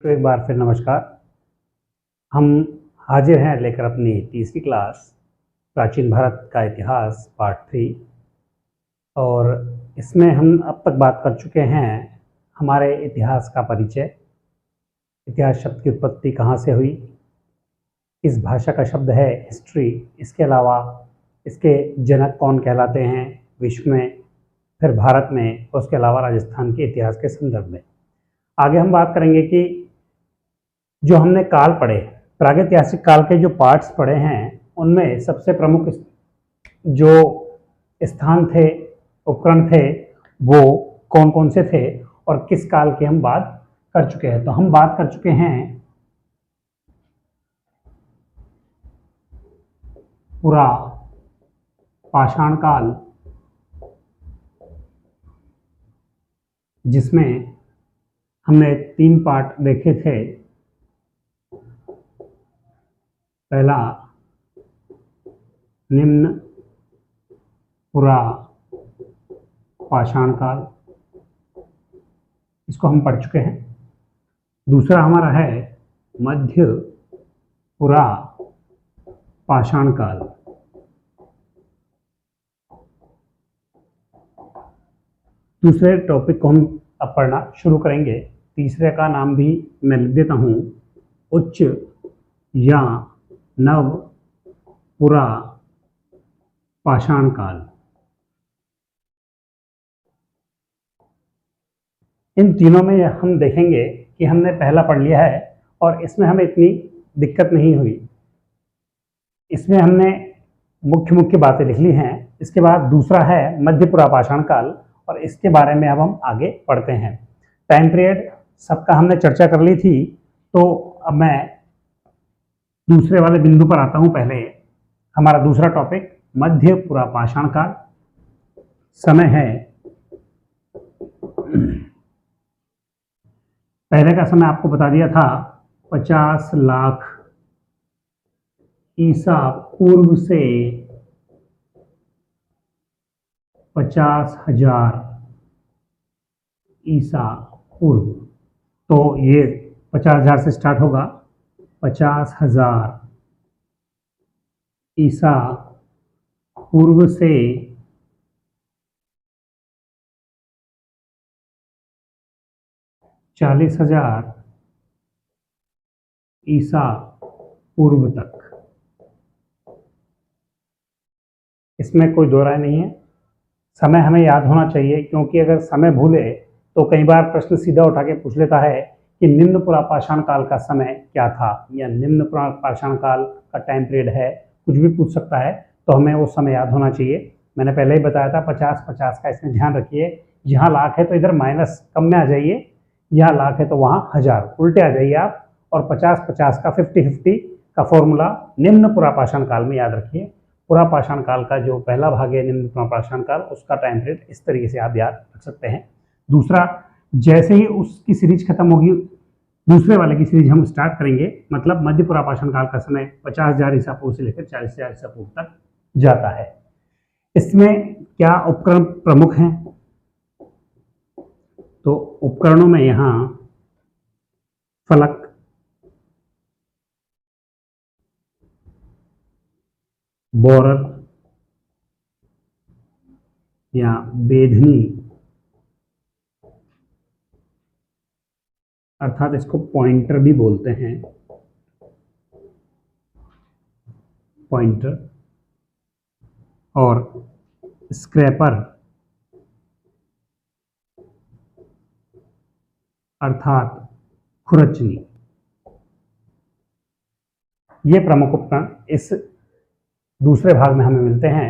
तो एक बार फिर नमस्कार। हम हाजिर हैं लेकर अपनी तीसरी क्लास प्राचीन भारत का इतिहास पार्ट 3। और इसमें हम अब तक बात कर चुके हैं हमारे इतिहास का परिचय, इतिहास शब्द की उत्पत्ति कहाँ से हुई, इस भाषा का शब्द है हिस्ट्री, इसके अलावा इसके जनक कौन कहलाते हैं विश्व में, फिर भारत में, और उसके अलावा राजस्थान के इतिहास के संदर्भ में। आगे हम बात करेंगे कि जो हमने काल पढ़े, प्रागैतिहासिक काल के जो पार्ट्स पढ़े हैं, उनमें सबसे प्रमुख जो स्थान थे, उपकरण थे, वो कौन कौन से थे और किस काल की हम बात कर चुके हैं। तो हम बात कर चुके हैं पूरा पाषाण काल, जिसमें हमने 3 पार्ट देखे थे। पहला निम्न पुरा पाषाण काल, इसको हम पढ़ चुके हैं। दूसरा हमारा है मध्य पुरा पाषाण काल। दूसरे टॉपिक को हम अब पढ़ना शुरू करेंगे। तीसरे का नाम भी मैं लिख देता हूँ, उच्च या नव पुरा पाषाण काल। इन तीनों में हम देखेंगे कि हमने पहला पढ़ लिया है और इसमें हमें इतनी दिक्कत नहीं हुई। इसमें हमने मुख्य मुख्य बातें लिख ली हैं। इसके बाद दूसरा है मध्य पुरा पाषाण काल, और इसके बारे में अब हम आगे पढ़ते हैं। टाइम पीरियड सबका हमने चर्चा कर ली थी, तो अब मैं दूसरे वाले बिंदु पर आता हूं। पहले हमारा दूसरा टॉपिक मध्य पुरा पाषाण काल। समय है, पहले का समय आपको बता दिया था, 50 लाख ईसा पूर्व से 50,000 ईसा पूर्व। तो ये 50,000 से स्टार्ट होगा, 50,000 ईसा पूर्व से 40,000 ईसा पूर्व तक। इसमें कोई दो राय नहीं है। समय हमें याद होना चाहिए, क्योंकि अगर समय भूले तो कई बार प्रश्न सीधा उठा के पूछ लेता है कि निम्न पुरा पाषाण काल का समय क्या था, या निम्न पुरा पाषाण काल का टाइम पीरियड है, कुछ भी पूछ सकता है। तो हमें वो समय याद होना चाहिए। मैंने पहले ही बताया था 50-50 का इसमें ध्यान रखिए। जहाँ लाख है तो इधर माइनस कम में आ जाइए, यहाँ लाख है तो वहाँ हजार, उल्टे आ जाइए आप। और 50-50 का 50-50 का फॉर्मूला निम्न पुरा पाषाण काल में याद रखिए। पुरा पाषाण काल का जो पहला भाग है निम्न पुरा पाषाण काल, उसका टाइम पीरियड इस तरीके से आप याद रख सकते हैं। दूसरा, जैसे ही उसकी सीरीज खत्म होगी, दूसरे वाले की सीरीज हम स्टार्ट करेंगे। मतलब मध्य पुरा पाषाण काल का समय 50,000 ईसा पूर्व से लेकर 40,000 ईसा पूर्व तक जाता है। इसमें क्या उपकरण प्रमुख हैं? तो उपकरणों में यहाँ फलक, बोरर या बेधनी, अर्थात इसको पॉइंटर भी बोलते हैं, पॉइंटर, और स्क्रैपर अर्थात खुरचनी। ये प्रमुख उपकरण इस दूसरे भाग में हमें मिलते हैं।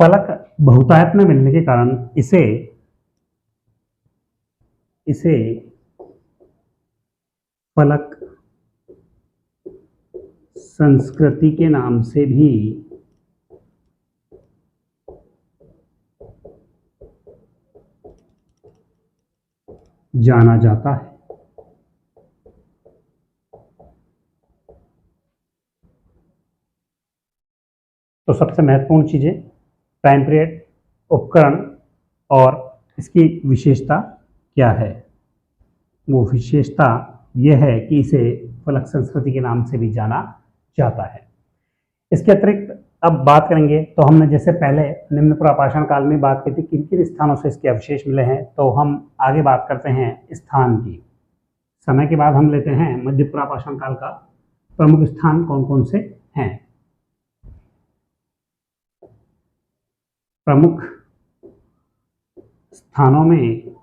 फलक बहुतायत में मिलने के कारण इसे फलक संस्कृति के नाम से भी जाना जाता है। तो सबसे महत्वपूर्ण चीजें, टाइम पीरियड, उपकरण और इसकी विशेषता क्या है, वो विशेषता ये है कि इसे फलक संस्कृति के नाम से भी जाना जाता है। इसके अतिरिक्त अब बात करेंगे तो हमने जैसे पहले निम्न पुरापाषाण काल में बात की थी किन किन स्थानों से इसके अवशेष मिले हैं, तो हम आगे बात करते हैं स्थान की। समय के बाद हम लेते हैं मध्य पुरापाषाण काल का प्रमुख स्थान कौन कौन से हैं। प्रमुख स्थानों में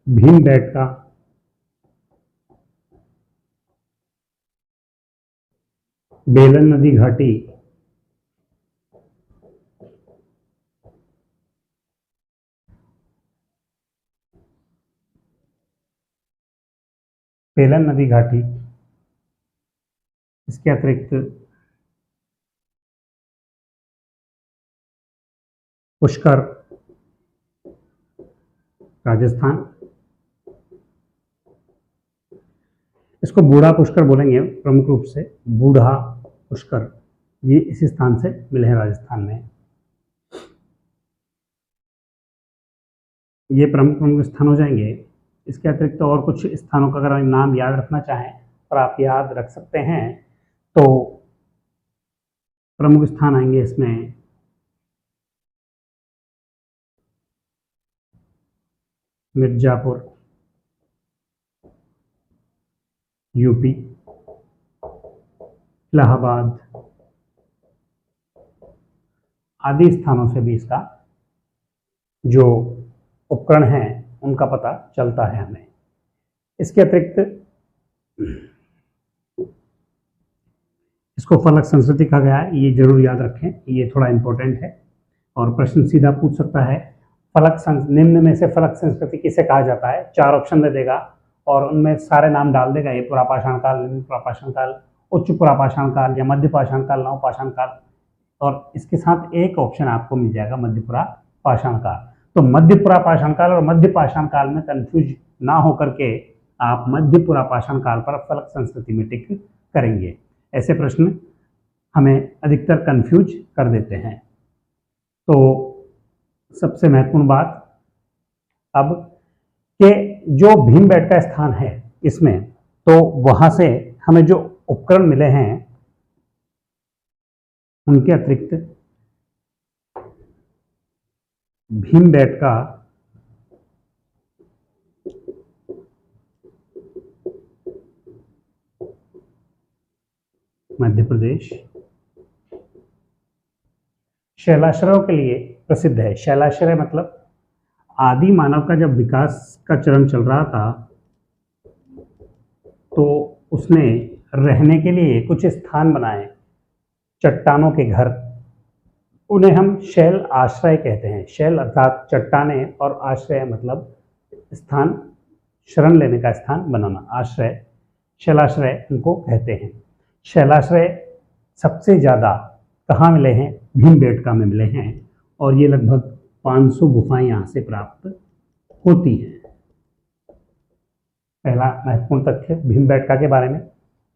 भीमबेटका, बेलन नदी घाटी, बेलन नदी घाटी, इसके अतिरिक्त पुष्कर राजस्थान, इसको बूढ़ा पुष्कर बोलेंगे प्रमुख रूप से, बूढ़ा पुष्कर, ये इसी स्थान से मिले हैं राजस्थान में। ये प्रमुख स्थान हो जाएंगे। इसके अतिरिक्त तो और कुछ स्थानों का अगर नाम याद रखना चाहें और आप याद रख सकते हैं तो प्रमुख स्थान आएंगे इसमें मिर्जापुर यूपी, इलाहाबाद आदि स्थानों से भी इसका जो उपकरण है उनका पता चलता है हमें। इसके अतिरिक्त इसको फलक संस्कृति कहा गया है, ये जरूर याद रखें, ये थोड़ा इंपॉर्टेंट है और प्रश्न सीधा पूछ सकता है। निम्न में से फलक संस्कृति किसे कहा जाता है? 4 ऑप्शन दे देगा और उनमें सारे नाम डाल देगा, ये पुरापाषाण काल, निम्न पुरापाषाण काल, उच्च पुरापाषाण काल या मध्य पाषाण काल, नव पाषाण काल, और इसके साथ एक ऑप्शन आपको मिल जाएगा मध्य पुरापाषाण काल। तो मध्य पुरापाषाण काल और मध्य पाषाण काल में कंफ्यूज ना होकर के आप मध्य पुरापाषाण काल पर फलक संस्कृति में टिक करेंगे। ऐसे प्रश्न हमें अधिकतर कंफ्यूज कर देते हैं। तो सबसे महत्वपूर्ण बात अब कि जो भीमबेटका स्थान है इसमें, तो वहां से हमें जो उपकरण मिले हैं उनके अतिरिक्त भीमबेटका मध्य प्रदेश शैलाश्रयों के लिए प्रसिद्ध है। शैलाश्रय मतलब आदि मानव का जब विकास का चरण चल रहा था तो उसने रहने के लिए कुछ स्थान बनाए, चट्टानों के घर, उन्हें हम शैल आश्रय कहते हैं। शैल अर्थात चट्टाने और आश्रय मतलब स्थान, शरण लेने का स्थान बनाना, आश्रय, शैलाश्रय उनको कहते हैं। शैलाश्रय सबसे ज़्यादा कहाँ मिले हैं? भीमबेटका में मिले हैं और ये लगभग 500 गुफाएं यहाँ से प्राप्त होती हैं। पहला महत्वपूर्ण तथ्य भीमबेटका के बारे में।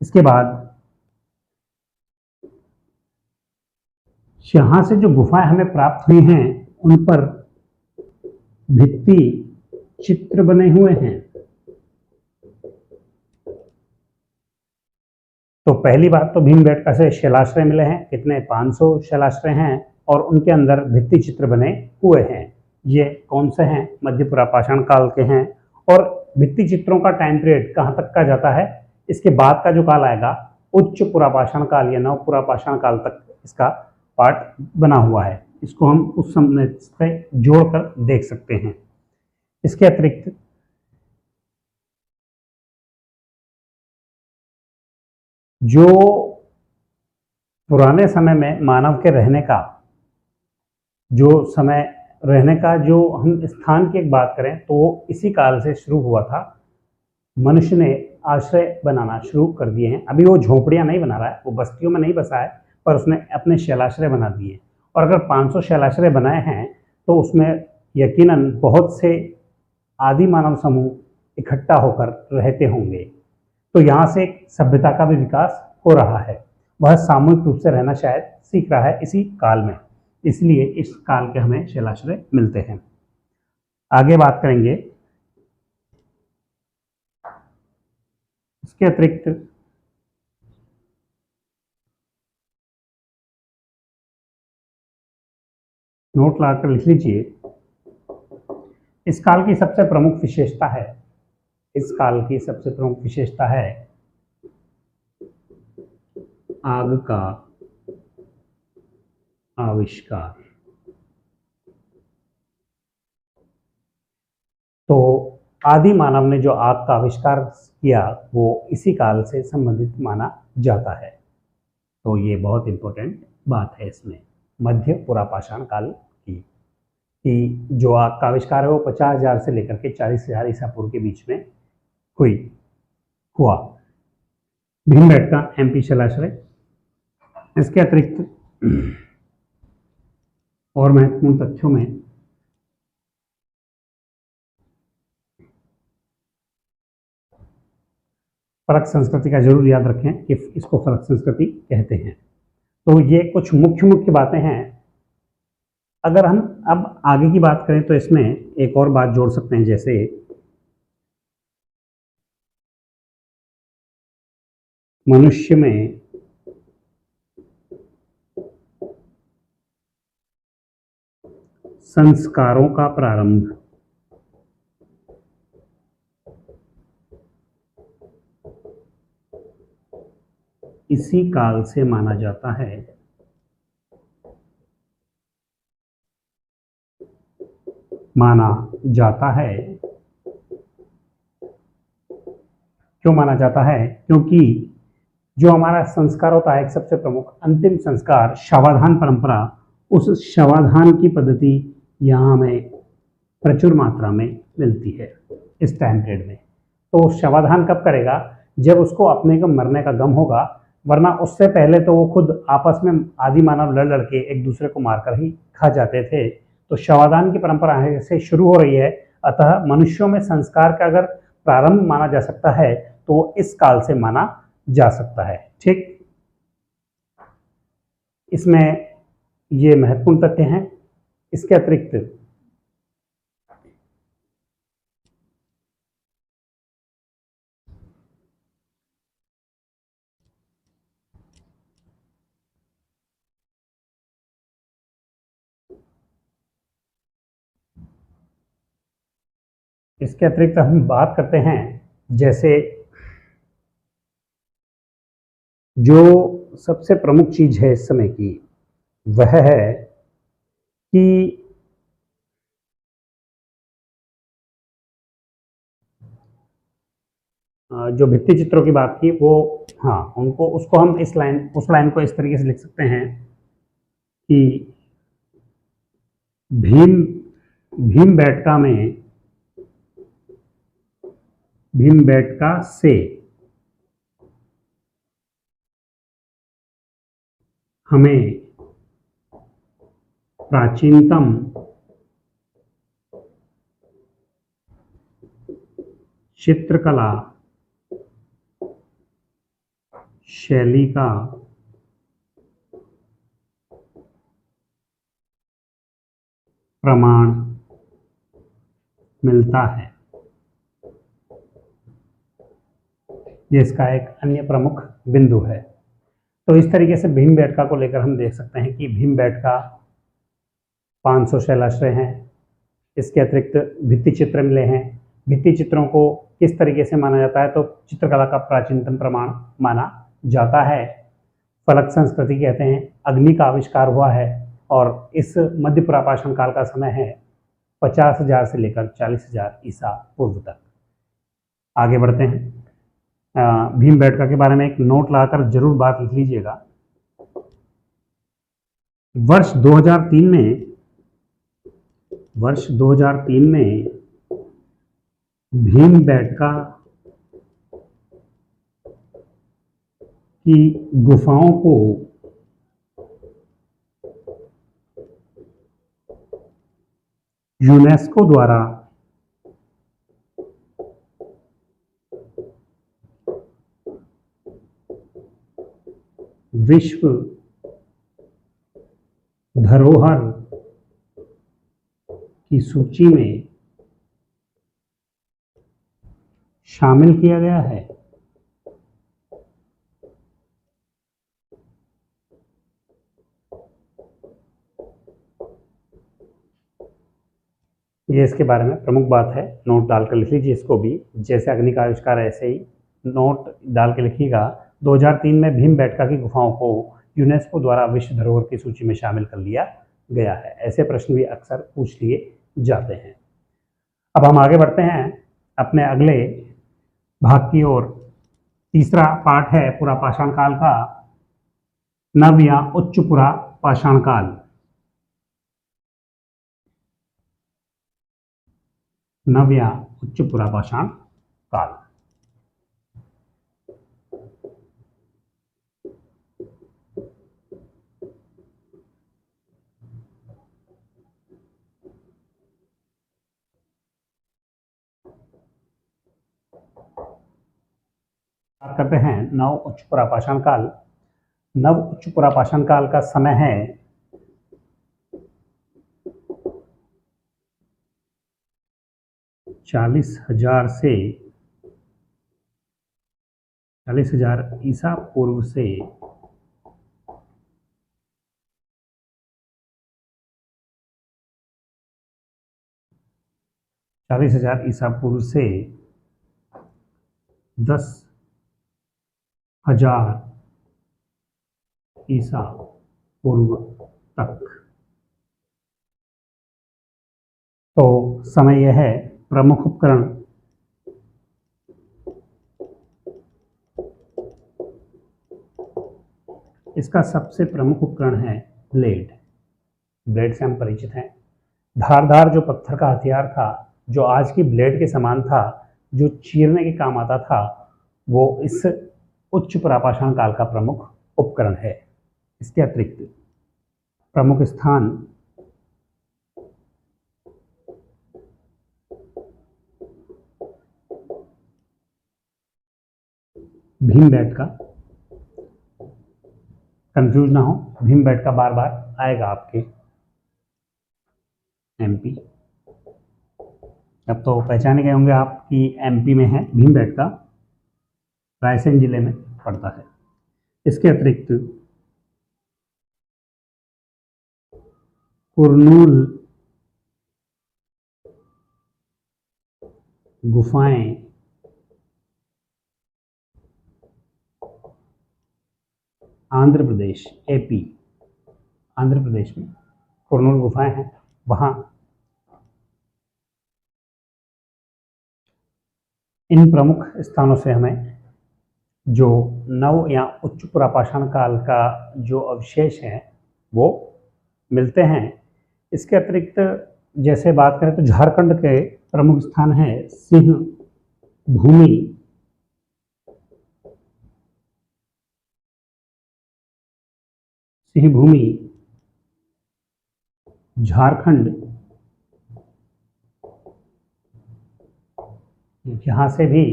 इसके बाद यहाँ से जो गुफाएं हमें प्राप्त हुई हैं उन पर भित्ति चित्र बने हुए हैं। तो पहली बात तो भीमबेटका से शैलाश्रय मिले हैं, कितने? 500 शैलाश्रय हैं और उनके अंदर भित्ति चित्र बने हुए हैं। ये कौन से हैं? मध्य पुरापाषाण काल के हैं। और भित्ति चित्रों का टाइम पीरियड कहाँ तक का जाता है? इसके बाद का जो काल आएगा उच्च पुरापाषाण काल या नव पुरापाषाण काल तक इसका पार्ट बना हुआ है। इसको हम उस समय से जोड़कर देख सकते हैं। इसके अतिरिक्त जो पुराने समय में मानव के रहने का जो हम स्थान की एक बात करें तो वो इसी काल से शुरू हुआ था। मनुष्य ने आश्रय बनाना शुरू कर दिए हैं। अभी वो झोपड़ियां नहीं बना रहा है, वो बस्तियों में नहीं बसा है, पर उसने अपने शैलाश्रय बना दिए। और अगर 500 शैलाश्रय बनाए हैं तो उसमें यकीनन बहुत से आदि मानव समूह इकट्ठा होकर रहते होंगे। तो यहाँ से एक सभ्यता का भी विकास हो रहा है। वह सामूहिक रूप से रहना शायद सीख रहा है इसी काल में, इसलिए इस काल के हमें शैलाश्रय मिलते हैं। आगे बात करेंगे इसके अतिरिक्त नोट लगाकर लिख लीजिए, इस काल की सबसे प्रमुख विशेषता है, इस काल की सबसे प्रमुख विशेषता है आग का आविष्कार। तो आदि मानव ने जो आग का आविष्कार किया वो इसी काल से संबंधित माना जाता है। तो ये बहुत इंपॉर्टेंट बात है इसमें, मध्य पुरापाषाण काल की, कि जो आग का आविष्कार है वो 50,000 से लेकर के 40,000 ईसा पूर्व के बीच में हुआ। भीमबेटका एमपी शैलाश्रय। इसके अतिरिक्त और महत्वपूर्ण तथ्यों में फलक संस्कृति का जरूर याद रखें कि इसको फलक संस्कृति कहते हैं। तो ये कुछ मुख्य बातें हैं। अगर हम अब आगे की बात करें तो इसमें एक और बात जोड़ सकते हैं, जैसे मनुष्य में संस्कारों का प्रारंभ इसी काल से माना जाता है। क्यों माना जाता है? क्योंकि जो हमारा संस्कार होता है, एक सबसे प्रमुख अंतिम संस्कार शवाधान परंपरा, उस शवाधान की पद्धति यहाँ हमें प्रचुर मात्रा में मिलती है इस टाइम पीरियड में। तो शवाधान कब करेगा? जब उसको अपने को मरने का गम होगा, वरना उससे पहले तो वो खुद आपस में आदि मानव लड़ के एक दूसरे को मारकर ही खा जाते थे। तो शवाधान की परंपरा से शुरू हो रही है, अतः मनुष्यों में संस्कार का अगर प्रारंभ माना जा सकता है तो इस काल से माना जा सकता है। ठीक, इसमें ये महत्वपूर्ण तथ्य हैं। इसके अतिरिक्त हम बात करते हैं, जैसे जो सबसे प्रमुख चीज है इस समय की, वह है कि जो भित्ति चित्रों की बात की वो, हाँ, उसको हम उस लाइन को इस तरीके से लिख सकते हैं कि भीमबेटका से हमें प्राचीनतम चित्रकला शैली का प्रमाण मिलता है। ये इसका एक अन्य प्रमुख बिंदु है। तो इस तरीके से भीमबेटका को लेकर हम देख सकते हैं कि भीमबेटका 500 शैलाश्रय हैं। इसके अतिरिक्त भित्ति चित्र मिले हैं। भित्ति चित्रों को किस तरीके से माना जाता है? तो चित्रकला का प्राचीनतम प्रमाण माना जाता है। फलक संस्कृति कहते हैं। अग्नि का आविष्कार हुआ है और इस मध्य पुरापाषाण काल का समय है 50,000 से लेकर 40,000 ईसा पूर्व तक। आगे बढ़ते हैं। भीमबेटका के बारे में एक नोट लगाकर जरूर बात लिख लीजिएगा। वर्ष 2003 में भीमबेटका की गुफाओं को यूनेस्को द्वारा विश्व धरोहर की सूची में शामिल किया गया है। ये इसके बारे में प्रमुख बात है, नोट डालकर लिख लीजिए इसको भी। जैसे अग्नि का आविष्कार ऐसे ही नोट डाल के लिखिएगा। 2003 में भीमबेटका की गुफाओं को यूनेस्को द्वारा विश्व धरोहर की सूची में शामिल कर लिया गया है। ऐसे प्रश्न भी अक्सर पूछ लिए जाते हैं। अब हम आगे बढ़ते हैं अपने अगले भाग की ओर। तीसरा पार्ट है पुरा पाषाण काल का, नव या उच्च पुरा पाषाण काल। नव या उच्च पुरा पाषाण काल। बात करते हैं नव उच्च पुरा पाषाण काल। नव उच्च पुरा पाषाण काल का समय है 40,000 से 40,000 ईसा पूर्व से 40,000 ईसा पूर्व से 10,000 ईसा पूर्व तक। तो समय यह है। प्रमुख उपकरण इसका सबसे प्रमुख उपकरण है ब्लेड। ब्लेड से हम परिचित हैं। धारदार जो पत्थर का हथियार था, जो आज की ब्लेड के समान था, जो चीरने के काम आता था, वो इस उच्च पुरापाषाण काल का प्रमुख उपकरण है। इसके अतिरिक्त प्रमुख स्थान भीमबेटका, कंफ्यूज ना हो, भीमबेटका बार बार आएगा आपके एमपी। अब तो पहचाने गए होंगे आप कि एमपी में है भीमबेटका, रायसेन जिले में पड़ता है। इसके अतिरिक्त कुरनूल गुफाएं आंध्र प्रदेश, एपी, आंध्र प्रदेश में कुरनूल गुफाएं हैं। वहां इन प्रमुख स्थानों से हमें जो नव या उच्च पुरापाषाण काल का जो अवशेष हैं वो मिलते हैं। इसके अतिरिक्त जैसे बात करें तो झारखंड के प्रमुख स्थान है सिंह भूमि, सिंह भूमि झारखंड, यहाँ से भी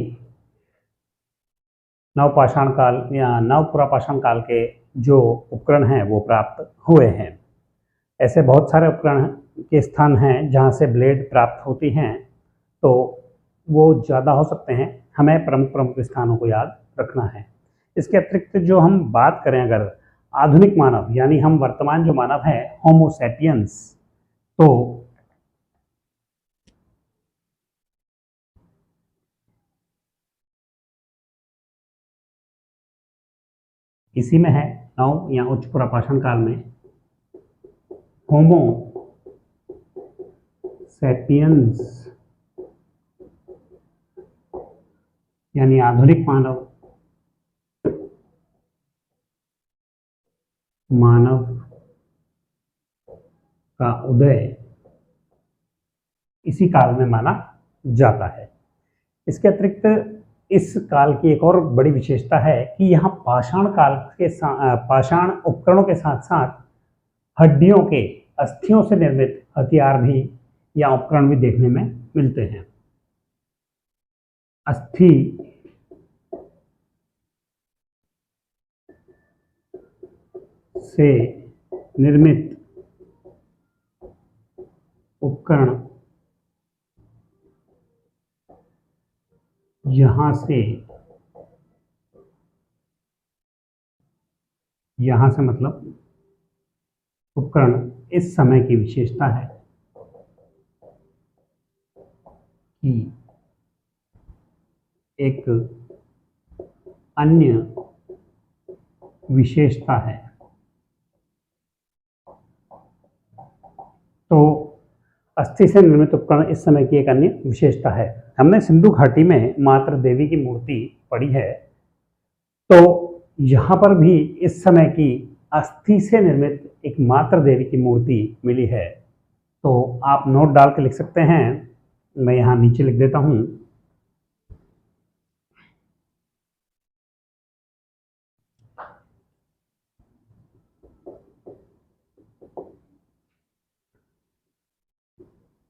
नवपाषाण काल या नव पुरापाषाण काल के जो उपकरण हैं वो प्राप्त हुए हैं। ऐसे बहुत सारे उपकरण के स्थान हैं जहाँ से ब्लेड प्राप्त होती हैं, तो वो ज़्यादा हो सकते हैं। हमें प्रमुख प्रमुख स्थानों को याद रखना है। इसके अतिरिक्त जो हम बात करें अगर आधुनिक मानव यानी हम वर्तमान जो मानव है होमो सैपियंस, तो इसी में है नव या उच्च पुरापाषाण काल में होमो सैपियंस यानी आधुनिक मानव, मानव का उदय इसी काल में माना जाता है। इसके अतिरिक्त इस काल की एक और बड़ी विशेषता है कि यहाँ पाषाण काल के पाषाण उपकरणों के साथ साथ हड्डियों के, अस्थियों से निर्मित हथियार भी या उपकरण भी देखने में मिलते हैं। अस्थि से निर्मित उपकरण यहां से मतलब उपकरण इस समय की विशेषता है कि एक अन्य विशेषता है। तो अस्थि से निर्मित उपकरण इस समय की एक अन्य विशेषता है। हमने सिंधु घाटी में मातृ देवी की मूर्ति पढ़ी है, तो यहाँ पर भी इस समय की अस्थि से निर्मित एक मातृ देवी की मूर्ति मिली है। तो आप नोट डाल के लिख सकते हैं, मैं यहाँ नीचे लिख देता हूँ।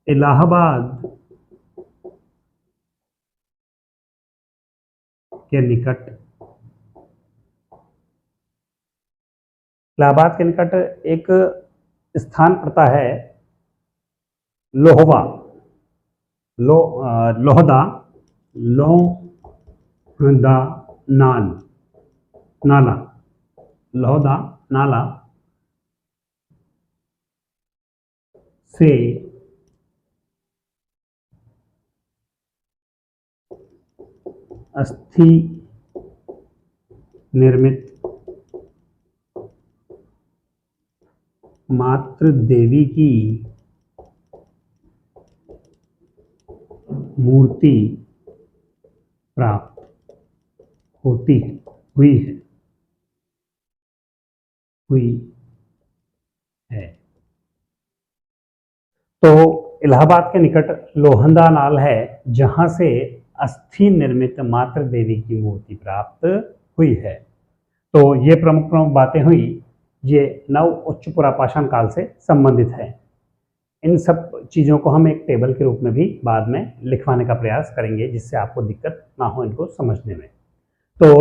इलाहाबाद के निकट एक स्थान पड़ता है लोहवा, लोहदा नाला, लोहदा नाला से अस्थि निर्मित मातृ देवी की मूर्ति प्राप्त हुई है। तो इलाहाबाद के निकट लोहंदा नाल है, जहां से अस्थि निर्मित मातृ देवी की मूर्ति प्राप्त हुई है। तो ये प्रमुख बातें हुई, ये नव उच्च पुरापाषाण काल से संबंधित है। इन सब चीज़ों को हम एक टेबल के रूप में भी बाद में लिखवाने का प्रयास करेंगे, जिससे आपको दिक्कत ना हो इनको समझने में। तो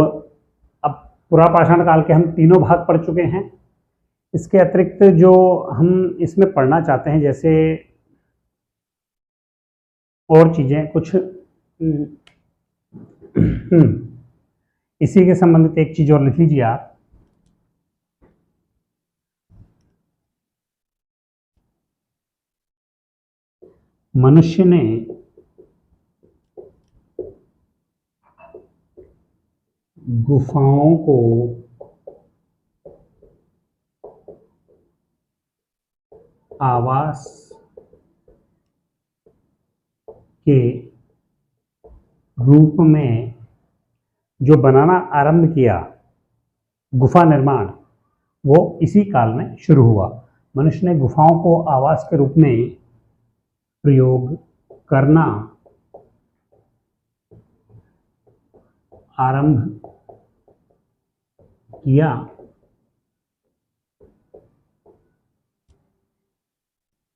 अब पुरापाषाण काल के हम तीनों भाग पढ़ चुके हैं। इसके अतिरिक्त जो हम इसमें पढ़ना चाहते हैं, जैसे और चीज़ें कुछ इसी के संबंधित एक चीज़ और लिख लीजिए आप। मनुष्य ने गुफाओं को आवास के रूप में जो बनाना आरंभ किया, गुफा निर्माण, वो इसी काल में शुरू हुआ। मनुष्य ने गुफाओं को आवास के रूप में प्रयोग करना आरंभ किया,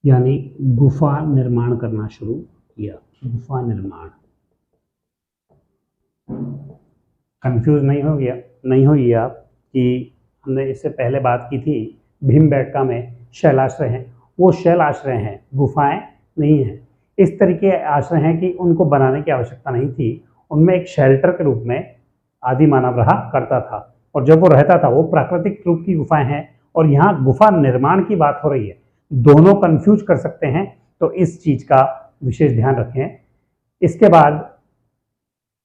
यानी गुफा निर्माण करना शुरू किया। गुफा निर्माण, कंफ्यूज नहीं होगी आप कि हमने इससे पहले बात की थी भीमबेटका में शैलाश्रय हैं, वो शैल आश्रय हैं, गुफाएं नहीं हैं। इस तरीके आश्रय हैं कि उनको बनाने की आवश्यकता नहीं थी, उनमें एक शेल्टर के रूप में आदि मानव रहा करता था, और जब वो रहता था वो प्राकृतिक रूप की गुफाएं हैं। और यहाँ गुफा निर्माण की बात हो रही है, दोनों कंफ्यूज कर सकते हैं, तो इस चीज का विशेष ध्यान रखें। इसके बाद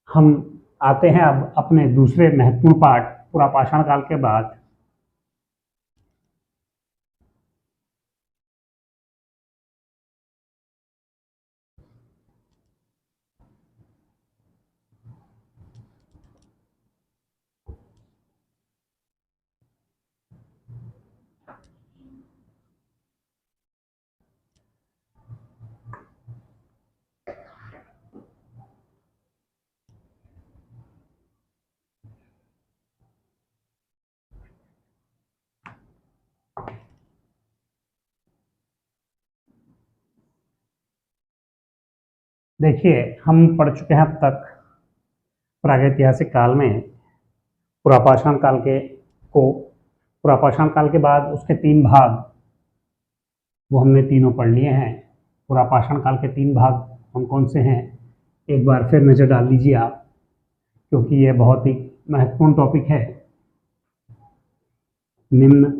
हम आते हैं अब अपने दूसरे महत्वपूर्ण पाठ पुरापाषाण काल के बाद। देखिए, हम पढ़ चुके हैं अब तक प्रागैतिहासिक काल में पुरापाषाण काल पुरापाषाण काल के बाद उसके तीन भाग, वो हमने तीनों पढ़ लिए हैं। पुरापाषाण काल के तीन भाग कौन कौन से हैं? एक बार फिर नज़र डाल लीजिए आप, क्योंकि यह बहुत ही महत्वपूर्ण टॉपिक है। निम्न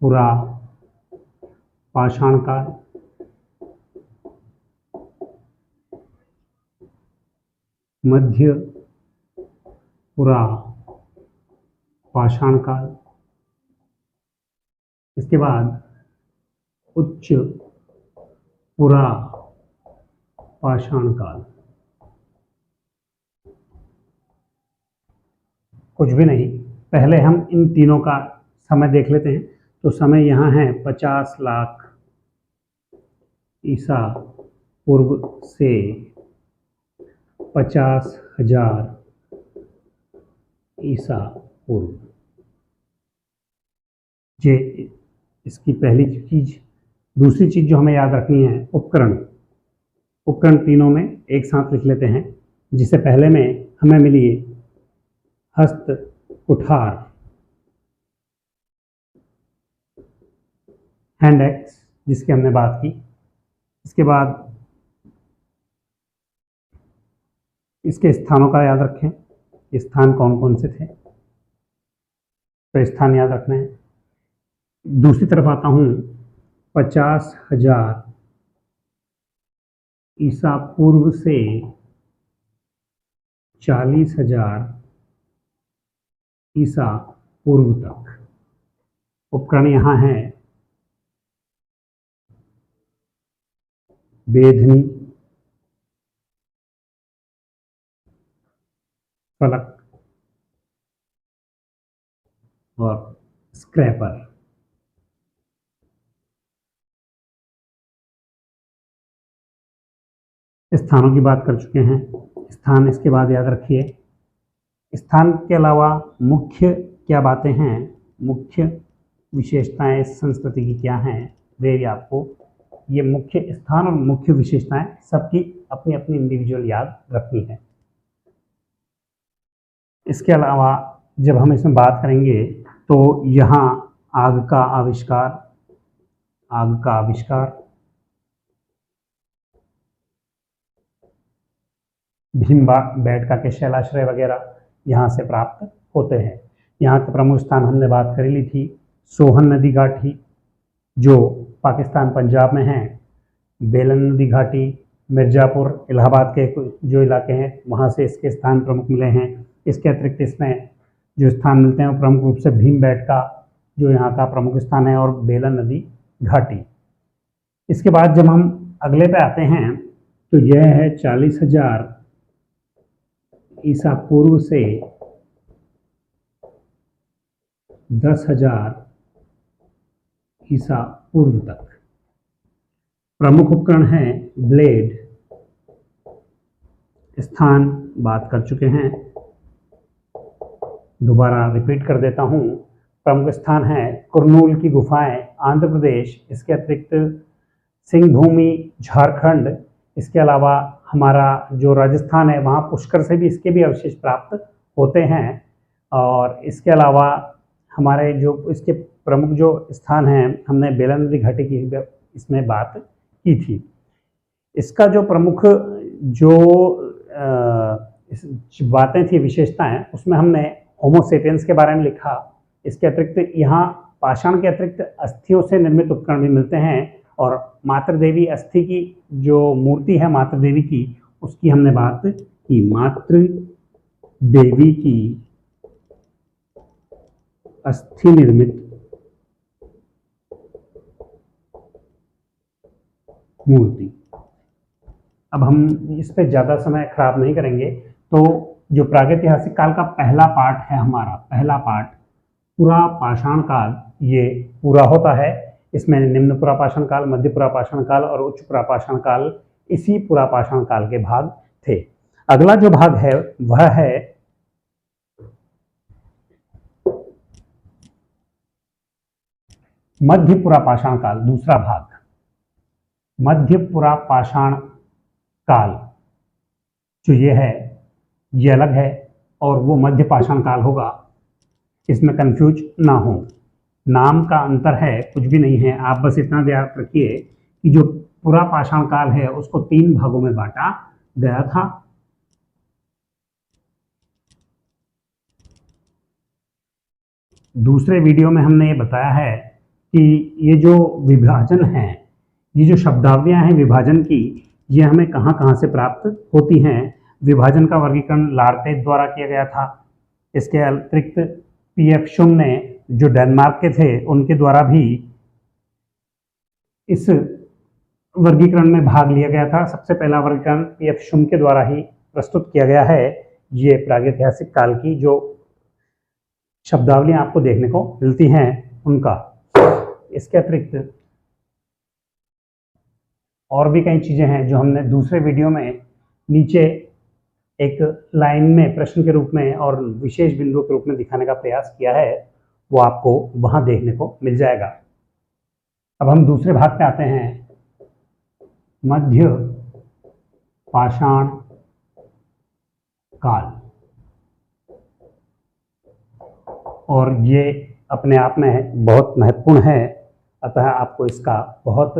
पुरा पाषाण काल, मध्य पुरा पाषाण काल, इसके बाद उच्च पुरा पाषाण काल। कुछ भी नहीं, पहले हम इन तीनों का समय देख लेते हैं। तो समय यहाँ है 50 लाख ईसा पूर्व से 50,000 ईसा पूर्व। ये इसकी पहली चीज। दूसरी चीज जो हमें याद रखनी है, उपकरण। उपकरण तीनों में एक साथ लिख लेते हैं, जिसे पहले में हमें मिली हस्त कुठार, हैंड एक्स, जिसकी हमने बात की। इसके बाद इसके स्थानों का याद रखें, स्थान कौन कौन से थे, तो स्थान याद रखना है। दूसरी तरफ आता हूं, 50,000 ईसा पूर्व से 40,000 ईसा पूर्व तक। उपकरण यहाँ है बेधनी, फलक और स्क्रैपर। स्थानों की बात कर चुके हैं। स्थान इसके बाद याद रखिए। स्थान के अलावा मुख्य क्या बातें हैं, मुख्य विशेषताएं इस संस्कृति की क्या हैं, वे आपको ये मुख्य स्थान और मुख्य विशेषताएं सबकी अपनी अपनी इंडिविजुअल याद रखनी है। इसके अलावा जब हम इसमें बात करेंगे तो यहाँ आग का आविष्कार, भीमबेटका के शैलाश्रय वगैरह यहाँ से प्राप्त होते हैं। यहाँ के प्रमुख स्थान हमने बात कर ली थी। सोहन नदी घाटी जो पाकिस्तान पंजाब में है, बेलन नदी घाटी, मिर्ज़ापुर, इलाहाबाद के जो इलाके हैं वहाँ से इसके स्थान प्रमुख मिले हैं। इसके अतिरिक्त इसमें जो स्थान मिलते हैं वो प्रमुख रूप से भीमबेटका जो यहाँ का प्रमुख स्थान है, और बेलन नदी घाटी। इसके बाद जब हम अगले पे आते हैं तो यह है 40,000 ईसा पूर्व से 10,000 ईसा पूर्व तक। प्रमुख उपकरण है ब्लेड। स्थान बात कर चुके हैं, दोबारा रिपीट कर देता हूँ। प्रमुख स्थान है कुरनूल की गुफाएं, आंध्र प्रदेश। इसके अतिरिक्त सिंहभूमि, झारखंड। इसके अलावा हमारा जो राजस्थान है वहाँ पुष्कर से भी इसके भी अवशेष प्राप्त होते हैं। और इसके अलावा हमारे जो इसके प्रमुख जो स्थान हैं, हमने बेलन नदी घाटी की इसमें बात की थी। इसका जो प्रमुख जो बातें थी, विशेषताएं, उसमें हमने होमोसेपियंस के बारे में लिखा। इसके अतिरिक्त यहाँ पाषाण के अतिरिक्त अस्थियों से निर्मित उपकरण भी मिलते हैं, और मातृ देवी अस्थि की जो मूर्ति है मातृ देवी की, उसकी हमने बात की। मातृ देवी की अस्थि निर्मित मूर्ति। अब हम इस पे ज़्यादा समय खराब नहीं करेंगे। तो जो प्रागैतिहासिक काल का पहला पार्ट है, हमारा पहला पार्ट पुरा पाषाण काल, ये पूरा होता है। इसमें निम्न पुरा पाषाण काल, मध्य पुरा पाषाण काल और उच्च पुरा पाषाण काल इसी पुरा पाषाण काल के भाग थे। अगला जो भाग है वह है मध्य पुरा पाषाण काल, दूसरा भाग। मध्य पुरा पाषाण काल जो ये है ये अलग है, और वो मध्य पाषाण काल होगा। इसमें कंफ्यूज ना हो, नाम का अंतर है, कुछ भी नहीं है। आप बस इतना ध्यान रखिए कि जो पूरा पाषाण काल है उसको 3 भागों में बांटा गया था। दूसरे वीडियो में हमने ये बताया है कि ये जो विभाजन है, ये जो शब्दावलियां हैं विभाजन की, ये हमें कहाँ कहाँ से प्राप्त होती हैं। विभाजन का वर्गीकरण लार्टे द्वारा किया गया था। इसके अतिरिक्त पीएफ शुम ने, जो डेनमार्क के थे, उनके द्वारा भी इस वर्गीकरण में भाग लिया गया था। सबसे पहला वर्गीकरण पीएफ शुम के द्वारा ही प्रस्तुत किया गया है। ये प्रागैतिहासिक काल की जो शब्दावलियां आपको देखने को मिलती हैं उनका। इसके अतिरिक्त और भी कई चीजें हैं जो हमने दूसरे वीडियो में नीचे एक लाइन में प्रश्न के रूप में और विशेष बिंदुओं के रूप में दिखाने का प्रयास किया है, वो आपको वहां देखने को मिल जाएगा। अब हम दूसरे भाग पे आते हैं, मध्य पाषाण काल। और ये अपने आप में बहुत महत्वपूर्ण है, अतः आपको इसका बहुत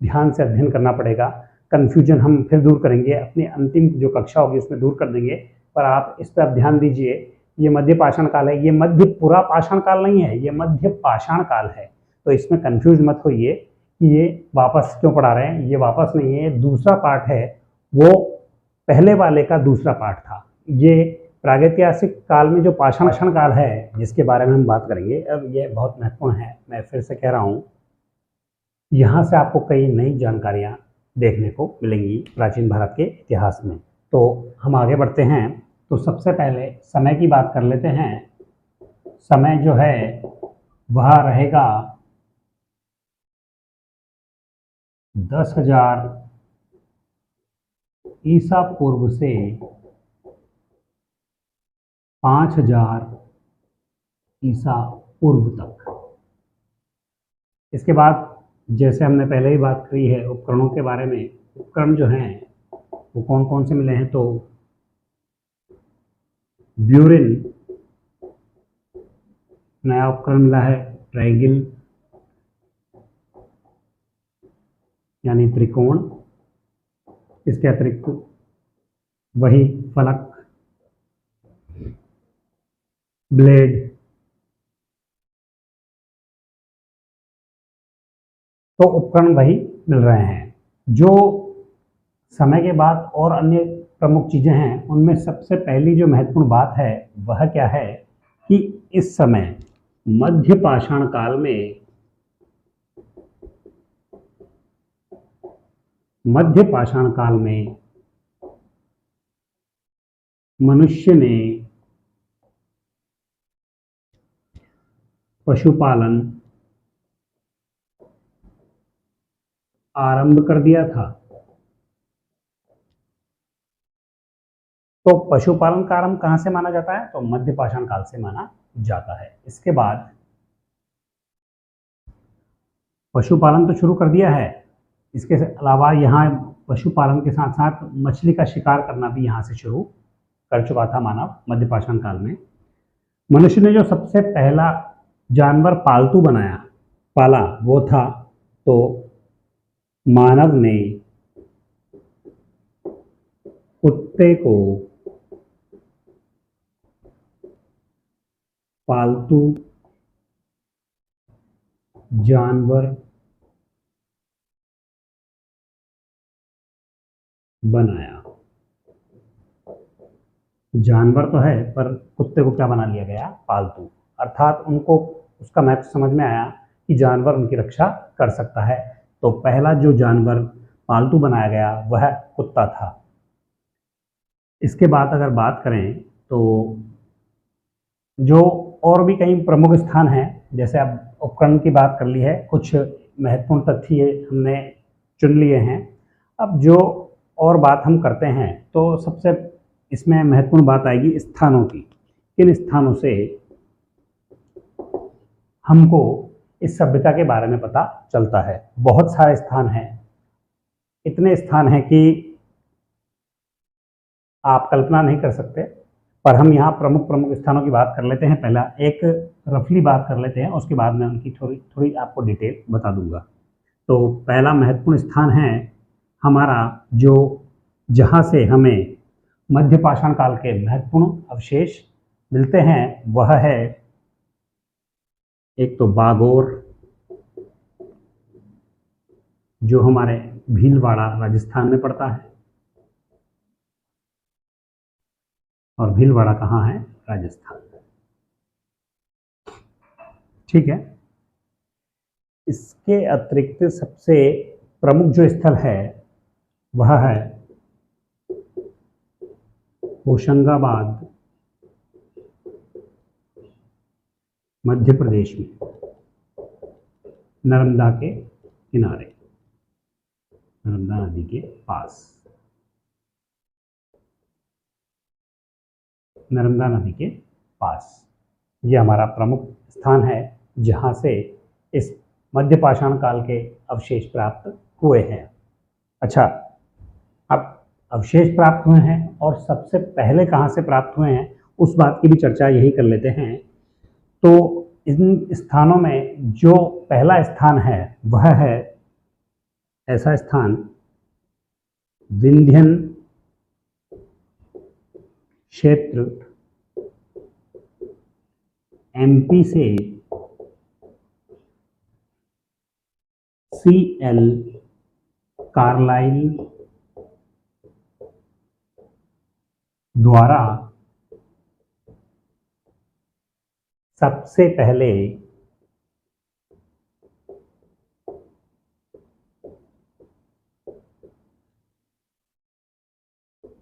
ध्यान से अध्ययन करना पड़ेगा। कन्फ्यूजन हम फिर दूर करेंगे, अपनी अंतिम जो कक्षा होगी उसमें दूर कर देंगे, पर आप इस पर ध्यान दीजिए। ये मध्य पाषाण काल है, ये मध्य पूरा पाषाण काल नहीं है, ये मध्य पाषाण काल है। तो इसमें कंफ्यूज मत होइए कि ये वापस क्यों पढ़ा रहे हैं। ये वापस नहीं है, दूसरा पार्ट है, वो पहले वाले का दूसरा पार्ट था। ये प्रागैतिहासिक काल में जो पाषाण काल है जिसके बारे में हम बात करेंगे, अब ये बहुत महत्वपूर्ण है। मैं फिर से कह रहा हूँ, यहाँ से आपको कई नई जानकारियाँ देखने को मिलेंगी प्राचीन भारत के इतिहास में। तो हम आगे बढ़ते हैं। तो सबसे पहले समय की बात कर लेते हैं। समय जो है वह रहेगा 10,000 ईसा पूर्व से 5,000 ईसा पूर्व तक। इसके बाद जैसे हमने पहले ही बात करी है उपकरणों के बारे में, उपकरण जो हैं वो कौन कौन से मिले हैं, तो ब्यूरिन नया उपकरण मिला है, ट्राइगिल यानी त्रिकोण। इसके अतिरिक्त वही फलक, ब्लेड। तो उपकरण वही मिल रहे हैं। जो समय के बाद और अन्य प्रमुख चीजें हैं, उनमें सबसे पहली जो महत्वपूर्ण बात है वह क्या है कि इस समय मध्य पाषाण काल में, मध्य पाषाण काल में मनुष्य ने पशुपालन आरंभ कर दिया था। तो पशुपालन का आरंभ कहां से माना जाता है, तो मध्य पाषाण काल से माना जाता है। इसके बाद पशुपालन तो शुरू कर दिया है, इसके अलावा यहाँ पशुपालन के साथ साथ मछली का शिकार करना भी यहाँ से शुरू कर चुका था मानव मध्य पाषाण काल में। मनुष्य ने जो सबसे पहला जानवर पालतू पाला वो था, तो मानव ने कुत्ते को पालतू जानवर बनाया। जानवर तो है पर कुत्ते को क्या बना लिया गया, पालतू। अर्थात उनको उसका महत्व समझ में आया कि जानवर उनकी रक्षा कर सकता है। तो पहला जो जानवर पालतू बनाया गया वह कुत्ता था। इसके बाद अगर बात करें तो जो और भी कई प्रमुख स्थान हैं, जैसे अब उपकरण की बात कर ली है, कुछ महत्वपूर्ण तथ्य हमने चुन लिए हैं। अब जो और बात हम करते हैं तो सबसे इसमें महत्वपूर्ण बात आएगी स्थानों की। किन स्थानों से हमको इस सभ्यता के बारे में पता चलता है। बहुत सारे स्थान हैं, इतने स्थान हैं कि आप कल्पना नहीं कर सकते, पर हम यहाँ प्रमुख प्रमुख स्थानों की बात कर लेते हैं। पहला एक रफली बात कर लेते हैं, उसके बाद मैं उनकी थोड़ी आपको डिटेल बता दूंगा। तो पहला महत्वपूर्ण स्थान है हमारा जो जहाँ से हमें मध्य पाषाण काल के महत्वपूर्ण अवशेष मिलते हैं वह है एक तो बागोर, जो हमारे भीलवाड़ा राजस्थान में पड़ता है, और भीलवाड़ा कहाँ है? राजस्थान। ठीक है। इसके अतिरिक्त सबसे प्रमुख जो स्थल है वह है होशंगाबाद, मध्य प्रदेश में, नर्मदा के किनारे, नर्मदा नदी के पास, नर्मदा नदी के पास ये हमारा प्रमुख स्थान है जहाँ से इस मध्य पाषाण काल के अवशेष प्राप्त हुए हैं। अच्छा, अब अवशेष प्राप्त हुए हैं और सबसे पहले कहाँ से प्राप्त हुए हैं उस बात की भी चर्चा यही कर लेते हैं। तो इन स्थानों में जो पहला स्थान है वह है ऐसा स्थान विंध्यन क्षेत्र, एमपी से CL कार्लाइल द्वारा सबसे पहले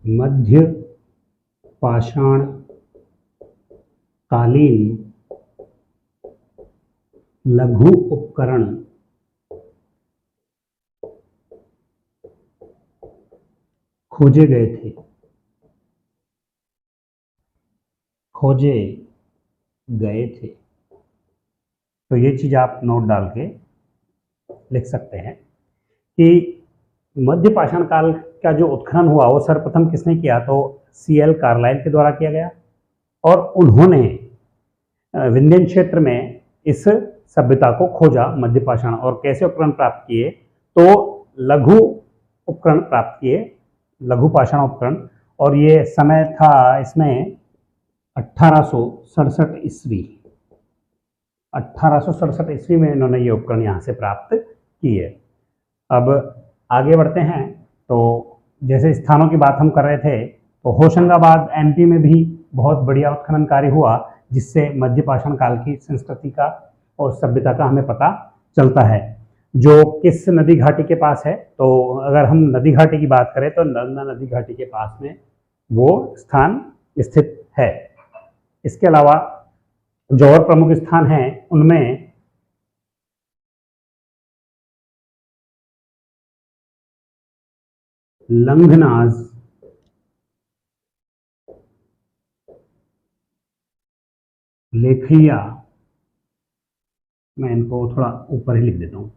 मध्य पाषाण कालीन लघु उपकरण खोजे गए थे, खोजे गए थे। तो ये चीज आप नोट डाल के लिख सकते हैं कि मध्य पाषाण काल का जो उत्खनन हुआ वो सर्वप्रथम किसने किया? तो CL कार्लाइल के द्वारा किया गया, और उन्होंने विंध्यन क्षेत्र में इस सभ्यता को खोजा मध्य पाषाण, और कैसे उपकरण प्राप्त किए? तो लघु उपकरण प्राप्त किए, लघु पाषाण उपकरण, और ये समय था इसमें 1867 ईस्वी, 1867 ईस्वी में इन्होंने ये उपकरण यहाँ से प्राप्त किए। अब आगे बढ़ते हैं। तो जैसे स्थानों की बात हम कर रहे थे, तो होशंगाबाद MP में भी बहुत बढ़िया उत्खनन कार्य हुआ जिससे मध्य पाषाण काल की संस्कृति का और सभ्यता का हमें पता चलता है, जो किस नदी घाटी के पास है। तो अगर हम नदी घाटी की बात करें तो नर्मदा नदी घाटी के पास में वो स्थान स्थित है। इसके अलावा जो और प्रमुख स्थान हैं उनमें लंघनाज, लेखिया, मैं इनको थोड़ा ऊपर ही लिख देता हूँ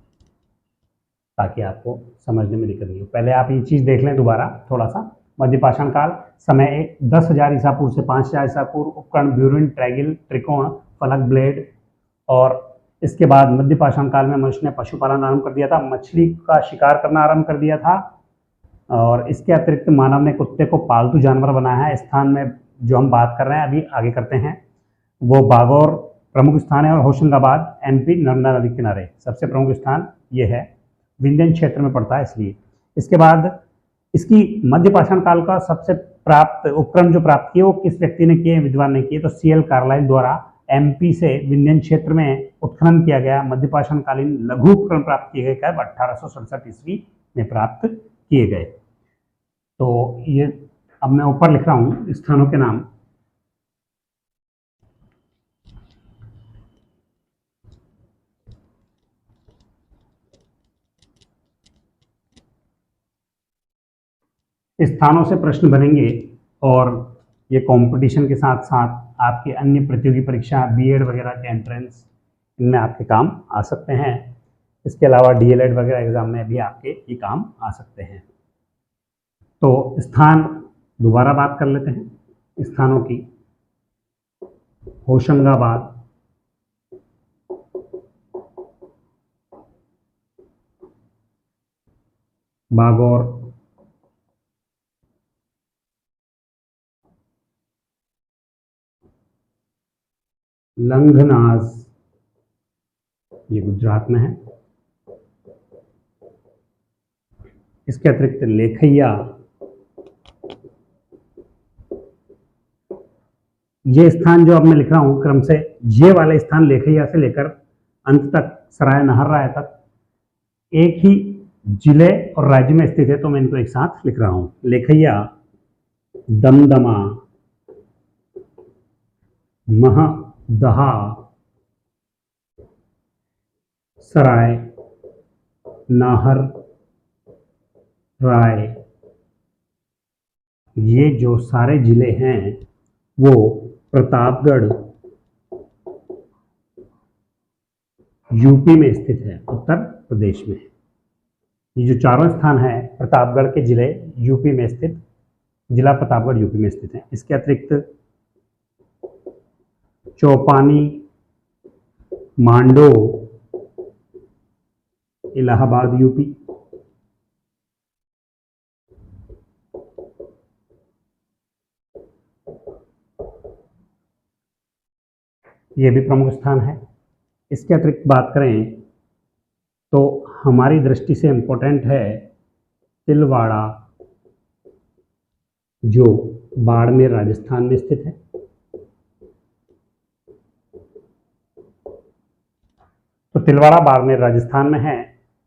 ताकि आपको समझने में दिक्कत नहीं हो। पहले आप ये चीज़ देख लें दोबारा थोड़ा सा। मध्य पाषाण काल समय 10,000 ईसा पूर्व से 5,000 ईसा पूर्व, उपकरण ब्यूरिन, ट्रैगिल, त्रिकोण, फलक, ब्लेड। और इसके बाद मध्य पाषाण काल में मनुष्य ने पशुपालन आरंभ कर दिया था, मछली का शिकार करना आरंभ कर दिया था, और इसके अतिरिक्त मानव ने कुत्ते को पालतू जानवर बनाया है। स्थान में जो हम बात कर रहे हैं अभी आगे करते हैं, वो बागौर प्रमुख स्थान है, और होशंगाबाद MP नर्मदा नदी किनारे सबसे प्रमुख स्थान ये है, विंध्यन क्षेत्र में पड़ता है इसलिए। इसके बाद इसकी मध्य पाषाण काल का सबसे प्राप्त उपकरण जो प्राप्त किए वो किस व्यक्ति ने किए? विद्वान ने किए। तो CL कार्लाइल द्वारा MP से विंध्यन क्षेत्र में उत्खनन किया गया मध्य पाषाण कालीन लघु उपकरण प्राप्त किए गए, कब? 1867 ईस्वी में प्राप्त किए गए। तो ये अब मैं ऊपर लिख रहा हूँ स्थानों के नाम। स्थानों से प्रश्न बनेंगे, और ये कंपटीशन के साथ साथ आपके अन्य प्रतियोगी परीक्षा B.Ed वगैरह के एंट्रेंस, इनमें आपके काम आ सकते हैं। इसके अलावा DLED वगैरह एग्जाम में भी आपके ये काम आ सकते हैं। तो स्थान दोबारा बात कर लेते हैं स्थानों की। होशंगाबाद, बागौर, लंघनाज, ये गुजरात में है। इसके अतिरिक्त लेखैया, ये स्थान जो अब मैं लिख रहा हूं क्रम से, ये वाले स्थान लेखैया से लेकर अंत तक सराय नहर्राय तक एक ही जिले और राज्य में स्थित है, तो मैं इनको एक साथ लिख रहा हूं। लेखैया, दमदमा, महदहा, सराय नाहर राय, ये जो सारे जिले हैं वो प्रतापगढ़ यूपी में स्थित है, उत्तर प्रदेश में। ये जो चारों स्थान है प्रतापगढ़ के जिले यूपी में स्थित, जिला प्रतापगढ़ यूपी में स्थित है। इसके अतिरिक्त चौपानी, मांडो, इलाहाबाद यूपी, ये भी प्रमुख स्थान है। इसके अतिरिक्त बात करें तो हमारी दृष्टि से इम्पोर्टेंट है तिलवाड़ा, जो बाड़मेर राजस्थान में स्थित है। तो तिलवाड़ा बाड़मेर राजस्थान में है।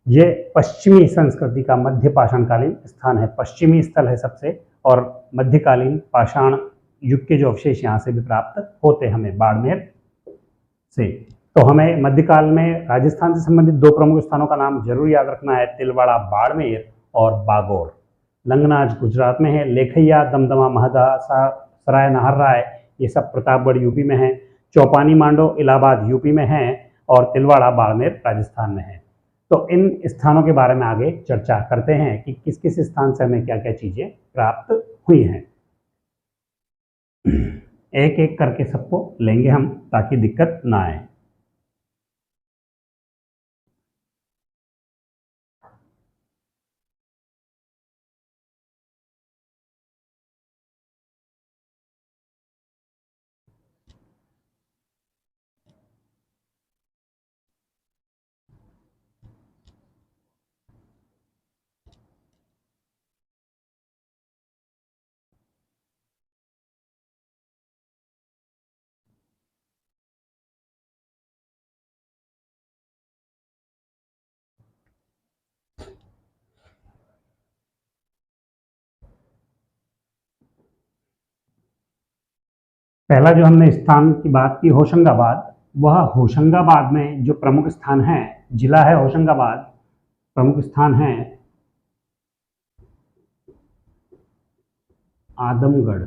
ये पश्चिमी संस्कृति का मध्य पाषाणकालीन स्थान है, पश्चिमी स्थल है सबसे, और मध्यकालीन पाषाण युग के जो अवशेष यहाँ से भी प्राप्त होते हैं हमें बाड़मेर से। तो हमें मध्यकाल में राजस्थान से संबंधित दो प्रमुख स्थानों का नाम जरूर याद रखना है, तिलवाड़ा बाड़मेर और बागौर। लंगनाज गुजरात में है, लेखैया, दमदमा, महदा, सराय नहर्राय ये सब प्रतापगढ़ यूपी में है, चौपानी मांडो इलाहाबाद यूपी में है, और तिलवाड़ा बाड़मेर राजस्थान में है। तो इन स्थानों के बारे में आगे चर्चा करते हैं कि किस किस स्थान से हमें क्या क्या चीजें प्राप्त हुई हैं। एक एक करके सबको लेंगे हम ताकि दिक्कत ना आए। पहला जो हमने स्थान की बात की होशंगाबाद, वह होशंगाबाद में जो प्रमुख स्थान है, जिला है होशंगाबाद, प्रमुख स्थान है आदमगढ़।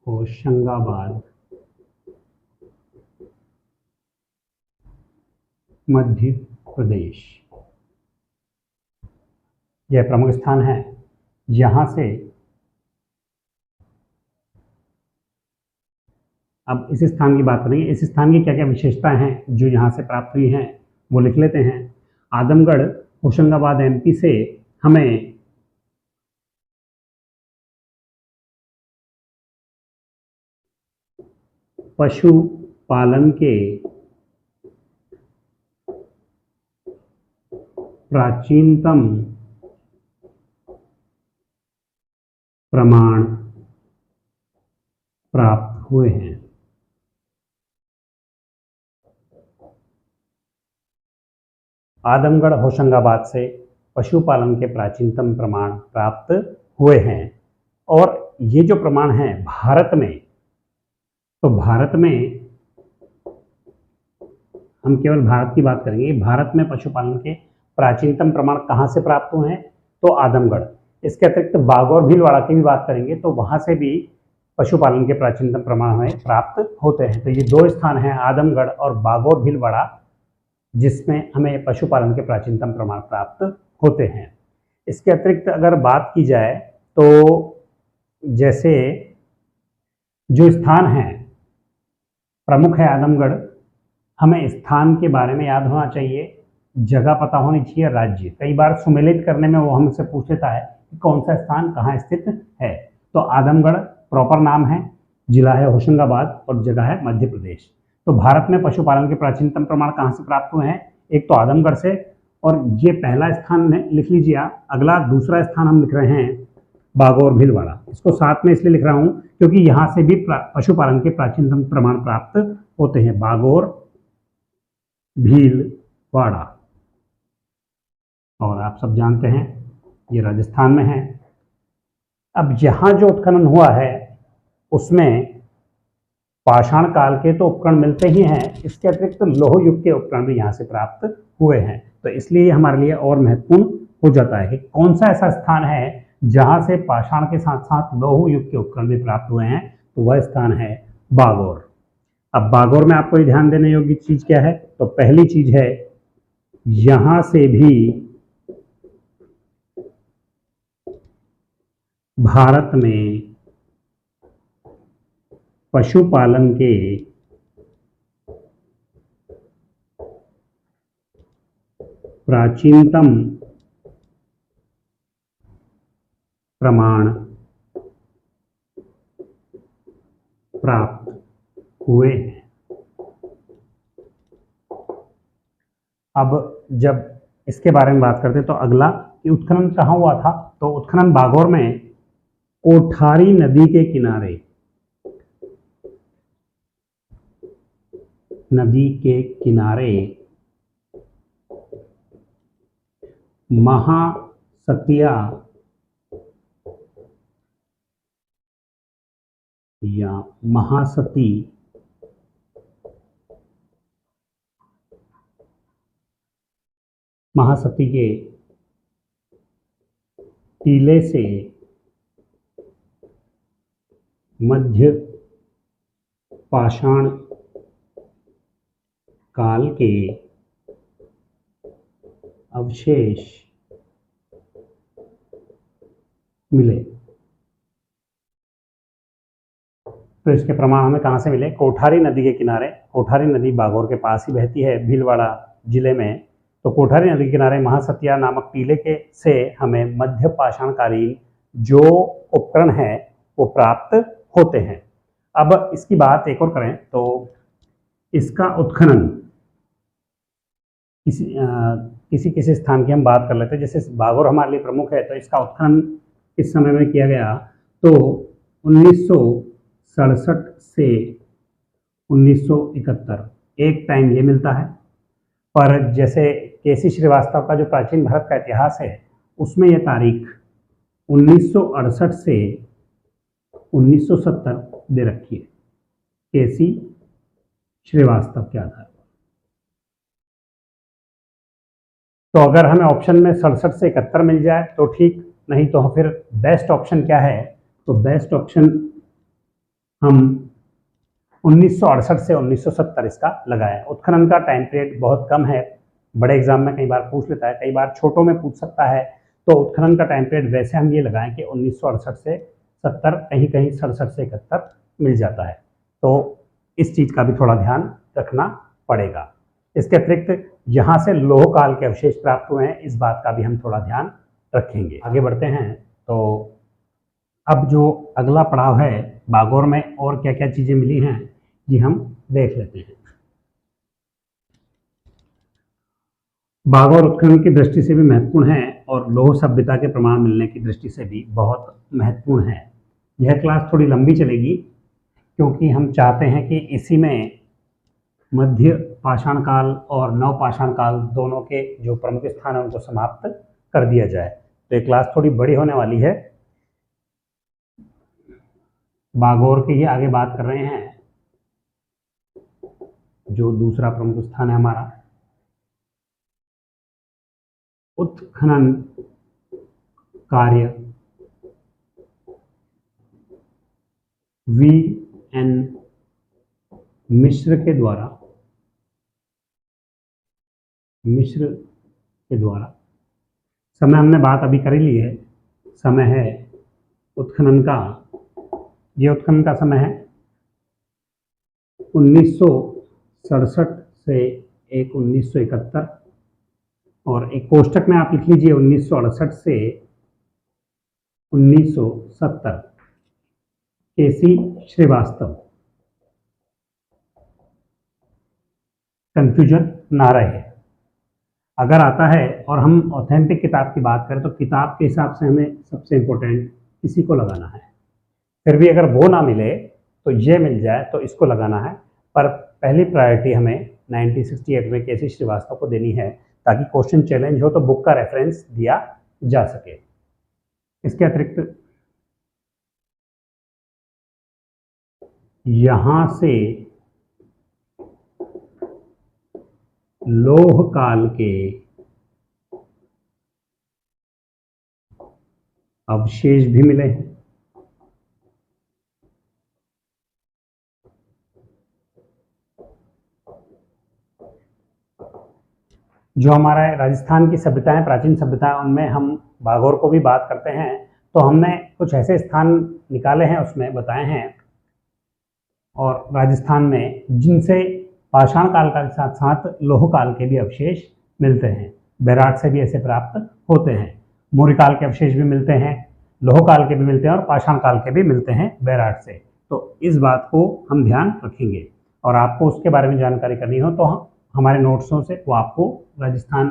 होशंगाबाद मध्य प्रदेश, यह प्रमुख स्थान है। यहां से अब इस स्थान की बात करेंगे, इस स्थान की क्या क्या विशेषताएं हैं जो यहाँ से प्राप्त हुई हैं वो लिख लेते हैं। आदमगढ़ होशंगाबाद एमपी से हमें पशु पालन के प्राचीनतम प्रमाण प्राप्त हुए हैं। आदमगढ़ होशंगाबाद से पशुपालन के प्राचीनतम प्रमाण प्राप्त हुए हैं। और ये जो प्रमाण हैं भारत में, तो भारत में हम केवल भारत की बात करेंगे। भारत में पशुपालन के प्राचीनतम प्रमाण कहाँ से प्राप्त हुए हैं, तो आदमगढ़। इसके अतिरिक्त बागौर भीलवाड़ा की भी बात करेंगे तो वहां से भी पशुपालन के प्राचीनतम प्रमाण हमें प्राप्त होते हैं। तो ये दो स्थान हैं आदमगढ़ और बागौर भीलवाड़ा जिसमें हमें पशुपालन के प्राचीनतम प्रमाण प्राप्त होते हैं। इसके अतिरिक्त अगर बात की जाए तो जैसे जो स्थान है प्रमुख है आदमगढ़, हमें स्थान के बारे में याद होना चाहिए जगह पता होनी चाहिए, राज्य। कई बार सुमेलित करने में वो हमसे पूछ लेता है कि कौन सा स्थान कहाँ स्थित है। तो आदमगढ़ प्रॉपर नाम है, जिला है होशंगाबाद और जगह है मध्य प्रदेश। तो भारत में पशुपालन के प्राचीनतम प्रमाण कहाँ से प्राप्त हुए हैं? एक तो आदमगढ़ से, और ये पहला स्थान में लिख लीजिए आप। अगला दूसरा स्थान हम लिख रहे हैं बागोर भीलवाड़ा। इसको साथ में इसलिए लिख रहा हूं क्योंकि यहां से भी पशुपालन के प्राचीनतम प्रमाण प्राप्त होते हैं, बागोर भीलवाड़ा। और आप सब जानते हैं ये राजस्थान में है। अब यहां जो उत्खनन हुआ है उसमें पाषाण काल के तो उपकरण मिलते ही हैं, इसके अतिरिक्त तो लौह युग के उपकरण भी यहाँ से प्राप्त हुए हैं। तो इसलिए ये हमारे लिए और महत्वपूर्ण हो जाता है कि कौन सा ऐसा स्थान है जहां से पाषाण के साथ साथ लौह युग के उपकरण भी प्राप्त हुए हैं। तो वह स्थान है बागोर। अब बागोर में आपको ध्यान देने योग्य चीज क्या है? तो पहली चीज है, यहां से भी भारत में पशुपालन के प्राचीनतम प्रमाण प्राप्त हुए हैं। अब जब इसके बारे में बात करते हैं तो अगला कि उत्खनन कहाँ हुआ था? तो उत्खनन बागोर में कोठारी नदी के किनारे, नदी के किनारे महासतिया या महासती के टीले से मध्य पाषाण काल के अवशेष मिले। तो इसके प्रमाण हमें कहाँ से मिले? कोठारी नदी के किनारे। कोठारी नदी बागोर के पास ही बहती है, भीलवाड़ा जिले में। तो कोठारी नदी के किनारे महासतिया नामक टीले के से हमें मध्य पाषाणकालीन जो उपकरण है वो प्राप्त होते हैं। अब इसकी बात एक और करें तो इसका उत्खनन किसी स्थान की हम बात कर लेते हैं। जैसे बागोर हमारे लिए प्रमुख है, तो इसका उत्खनन किस समय में किया गया? तो 1967 से 1971 एक टाइम ये मिलता है। पर जैसे केसी श्रीवास्तव का जो प्राचीन भारत का इतिहास है उसमें यह तारीख 1968 से 1970 दे रखी है, केसी श्रीवास्तव के आधार पर। तो अगर हमें ऑप्शन में 67 से 71 मिल जाए तो ठीक, नहीं तो फिर बेस्ट ऑप्शन क्या है? तो बेस्ट ऑप्शन हम 1968 से 1970 इसका लगाया। उत्खनन का टाइम पीरियड बहुत कम है, बड़े एग्जाम में कई बार पूछ लेता है, कई बार छोटों में पूछ सकता है। तो उत्खनन का टाइम पीरियड वैसे हम ये लगाएं कि 1968 से 70, कहीं कहीं 67 से 71 मिल जाता है। तो इस चीज़ का भी थोड़ा ध्यान रखना पड़ेगा। इसके अतिरिक्त यहाँ से लोह काल के अवशेष प्राप्त हुए हैं, इस बात का भी हम थोड़ा ध्यान रखेंगे। आगे बढ़ते हैं। तो अब जो अगला पड़ाव है, बागोर में और क्या क्या चीज़ें मिली हैं ये हम देख लेते हैं। बागोर उत्खनन की दृष्टि से भी महत्वपूर्ण है और लौह सभ्यता के प्रमाण मिलने की दृष्टि से भी बहुत महत्वपूर्ण है। यह क्लास थोड़ी लंबी चलेगी क्योंकि हम चाहते हैं कि इसी में मध्य पाषाण काल और नव पाषाण काल दोनों के जो प्रमुख स्थान है उनको समाप्त कर दिया जाए। तो ये क्लास थोड़ी बड़ी होने वाली है। बागोर की ही आगे बात कर रहे हैं। जो दूसरा प्रमुख स्थान है हमारा, उत्खनन कार्य वी.एन. मिश्र के द्वारा समय हमने बात अभी कर ही ली है। समय है उत्खनन का, ये उत्खनन का समय है 1967 से 1971। और एक कोष्टक में आप लिख लीजिए 1968 से 1970 केसी श्रीवास्तव, कंफ्यूजन ना रहे। अगर आता है और हम ऑथेंटिक किताब की बात करें तो किताब के हिसाब से हमें सबसे इम्पोर्टेंट इसी को लगाना है। फिर भी अगर वो ना मिले तो ये मिल जाए तो इसको लगाना है, पर पहली प्रायोरिटी हमें 1968 में केसी श्रीवास्तव को देनी है ताकि क्वेश्चन चैलेंज हो तो बुक का रेफरेंस दिया जा सके। इसके अतिरिक्त यहां से लोह काल के अवशेष भी मिले हैं। जो हमारा राजस्थान की सभ्यताएं, प्राचीन सभ्यताएं, उनमें हम बागोर को भी बात करते हैं, तो हमने कुछ ऐसे स्थान निकाले हैं, उसमें बताए हैं और राजस्थान में जिनसे पाषाण काल के साथ साथ लोह काल के भी अवशेष मिलते हैं। बैराट से भी ऐसे प्राप्त होते हैं। मौर्य काल के अवशेष भी मिलते हैं, लोह काल के भी मिलते हैं और पाषाण काल के भी मिलते हैं बैराट से। तो इस बात को हम ध्यान रखेंगे और आपको उसके बारे में जानकारी करनी हो तो हमारे नोट्सों से वो आपको राजस्थान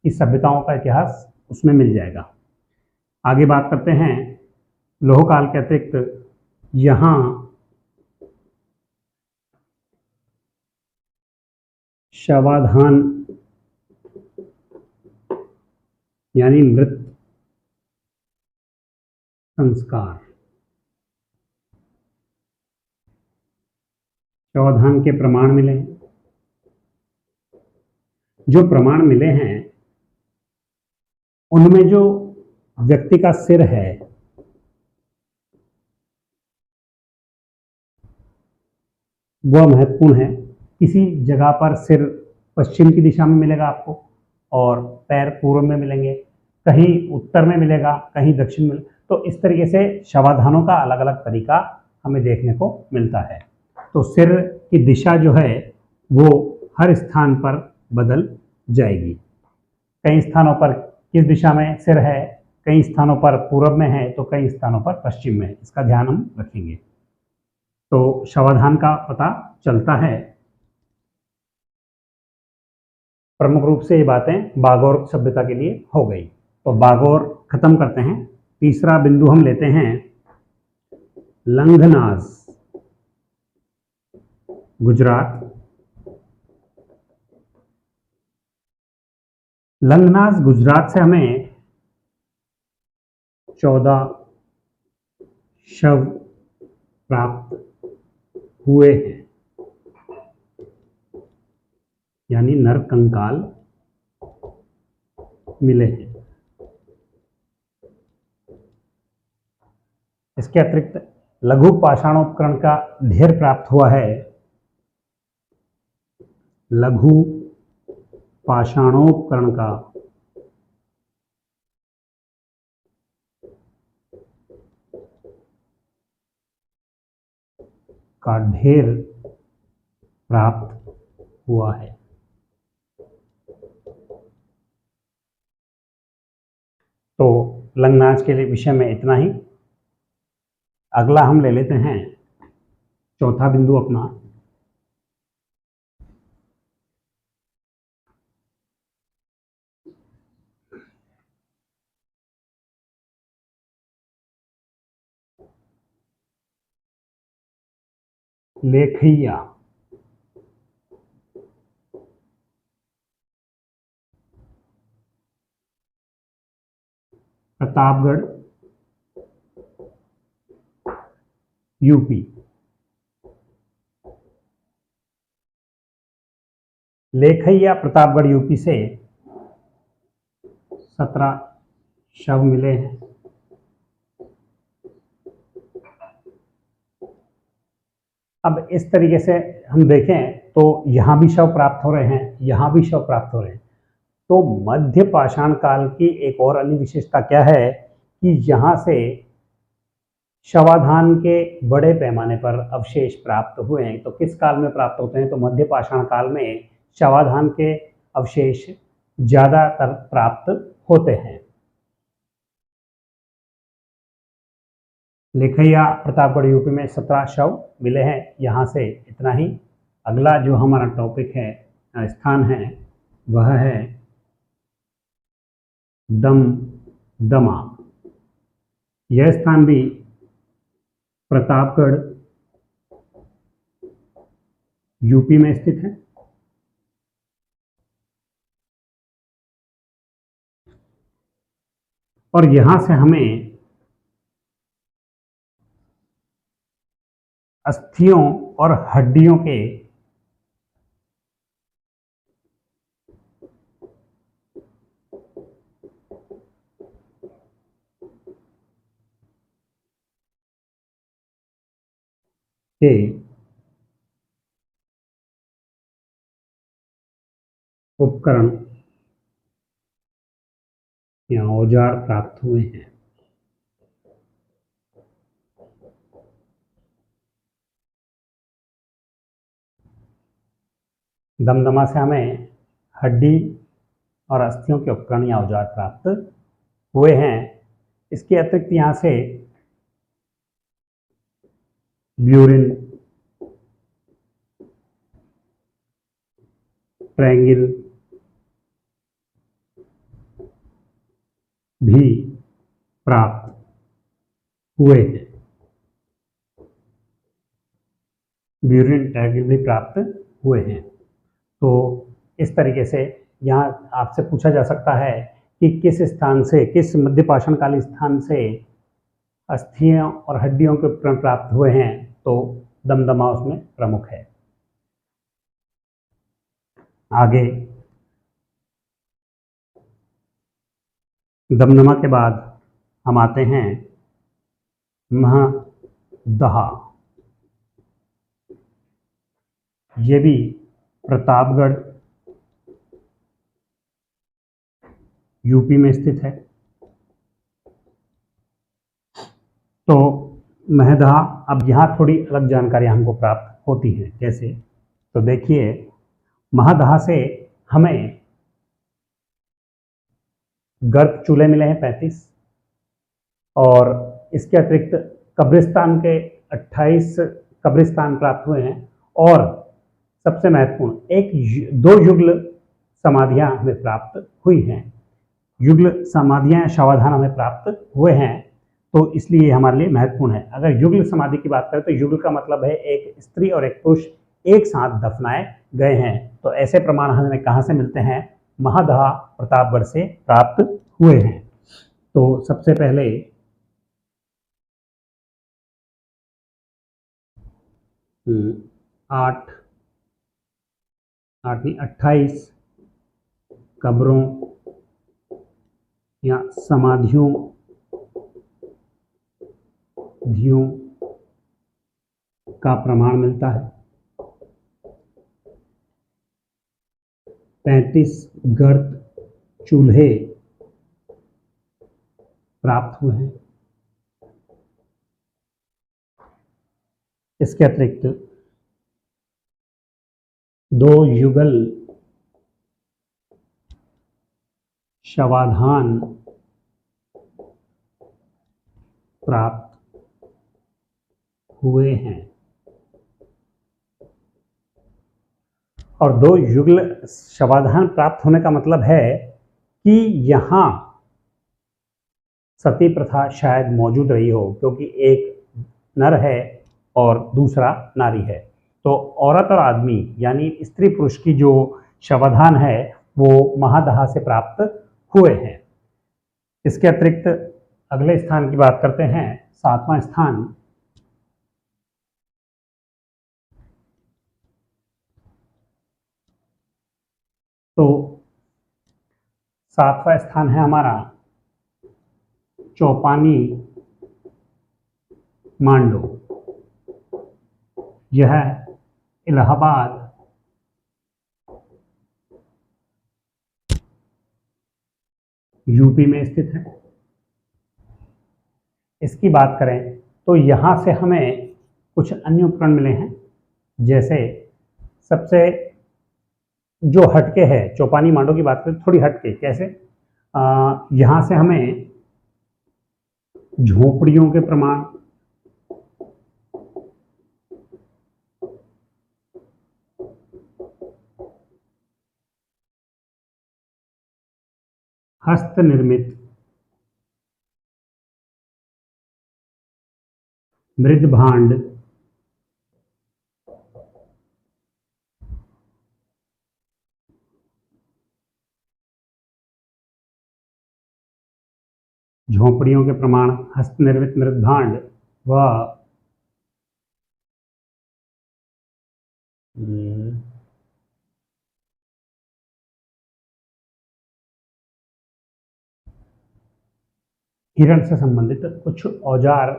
की सभ्यताओं का इतिहास उसमें मिल जाएगा। आगे बात करते हैं लोह काल के अतिरिक्त यहाँ शवाधान यानी मृत संस्कार, शवाधान के प्रमाण मिले हैं। जो प्रमाण मिले हैं उनमें जो व्यक्ति का सिर है वह महत्वपूर्ण है। किसी जगह पर सिर पश्चिम की दिशा में मिलेगा आपको और पैर पूर्व में मिलेंगे, कहीं उत्तर में मिलेगा, कहीं दक्षिण में। तो इस तरीके से शवाधानों का अलग अलग तरीका हमें देखने को मिलता है। तो सिर की दिशा जो है वो हर स्थान पर बदल जाएगी। कई स्थानों पर किस दिशा में सिर है, कई स्थानों पर पूर्व में है तो कई स्थानों पर पश्चिम में है, इसका ध्यान हम रखेंगे। तो शवाधान का पता चलता है। प्रमुख रूप से ये बातें बागोर सभ्यता के लिए हो गई। तो बागोर खत्म करते हैं। तीसरा बिंदु हम लेते हैं लंघनाज, गुजरात। लंघनाज गुजरात से हमें 14 शव प्राप्त हुए हैं, यानी नरकंकाल मिले हैं। इसके अतिरिक्त लघु पाषाणोपकरण का ढेर प्राप्त हुआ है। लघु पाषाणोपकरण का ढेर प्राप्त हुआ है। तो लंघनाज के लिए विषय में इतना ही। अगला हम ले लेते हैं चौथा बिंदु अपना लेखैया। प्रतापगढ़ यूपी। लेखैया प्रतापगढ़ यूपी से 17 शव मिले हैं। अब इस तरीके से हम देखें तो यहाँ भी शव प्राप्त हो रहे हैं, यहाँ भी शव प्राप्त हो रहे हैं। तो मध्य पाषाण काल की एक और अन्य विशेषता क्या है कि यहाँ से शवाधान के बड़े पैमाने पर अवशेष प्राप्त हुए हैं। तो किस काल में प्राप्त होते हैं? तो मध्य पाषाण काल में शवाधान के अवशेष ज्यादातर प्राप्त होते हैं। लिखैया प्रतापगढ़ यूपी में 17 शव मिले हैं। यहाँ से इतना ही। अगला जो हमारा टॉपिक है, स्थान है, वह है दमदमा। यह स्थान भी प्रतापगढ़ यूपी में स्थित है। और यहां से हमें अस्थियों और हड्डियों के उपकरण या औजार प्राप्त हुए हैं। दमदमा से हमें हड्डी और अस्थियों के उपकरण या औजार प्राप्त हुए हैं। इसके अतिरिक्त यहाँ से ब्यूरिन, ट्रैंगिल भी प्राप्त हुए हैं। ब्यूरिन, ट्रैंगिल भी प्राप्त हुए हैं। तो इस तरीके से यहाँ आपसे पूछा जा सकता है कि किस स्थान से, किस मध्यपाषाणकालीन स्थान से अस्थियों और हड्डियों के उपकरण प्राप्त हुए हैं, तो दमदमा उसमें प्रमुख है। आगे दमदमा के बाद हम आते हैं महदहा। ये भी प्रतापगढ़ यूपी में स्थित है। तो महदहा, अब यहाँ थोड़ी अलग जानकारी हमको प्राप्त होती है। कैसे? तो देखिए, महदहा से हमें गर्भ चूल्हे मिले हैं 35, और इसके अतिरिक्त कब्रिस्तान के 28 कब्रिस्तान प्राप्त हुए हैं। और सबसे महत्वपूर्ण दो युगल समाधियां हमें प्राप्त हुई हैं। युगल समाधियां, शवाधान हमें प्राप्त हुए हैं, तो इसलिए हमारे लिए महत्वपूर्ण है। अगर युगल समाधि की बात करें तो युगल का मतलब है एक स्त्री और एक पुरुष एक साथ दफनाए गए हैं। तो ऐसे प्रमाण हमें कहाँ से मिलते हैं? महदहा प्रतापगढ़ से प्राप्त हुए हैं। तो सबसे पहले 28 कब्रों या समाधियों का प्रमाण मिलता है। 35 गर्त चूल्हे प्राप्त हुए हैं। इसके अतिरिक्त 2 युगल शवाधान प्राप्त हुए हैं। और 2 युगल शवाधान प्राप्त होने का मतलब है कि यहां सती प्रथा शायद मौजूद रही हो, क्योंकि एक नर है और दूसरा नारी है। तो औरत और आदमी यानी स्त्री पुरुष की जो शवाधान है वो महदहा से प्राप्त हुए हैं। इसके अतिरिक्त अगले स्थान की बात करते हैं, 7वां स्थान। तो 7वां स्थान है हमारा चौपानी मांडो। यह इलाहाबाद यूपी में स्थित है। इसकी बात करें तो यहाँ से हमें कुछ अन्य उपकरण मिले हैं। जैसे सबसे जो हटके है, चौपानी मांडो की बात करें थोड़ी हटके, कैसे? यहाँ से हमें झोपड़ियों के प्रमाण, हस्त निर्मित मृद भांड, झोपड़ियों के प्रमाण, हस्त निर्मित मृद भांड व हिरण से संबंधित कुछ औजार,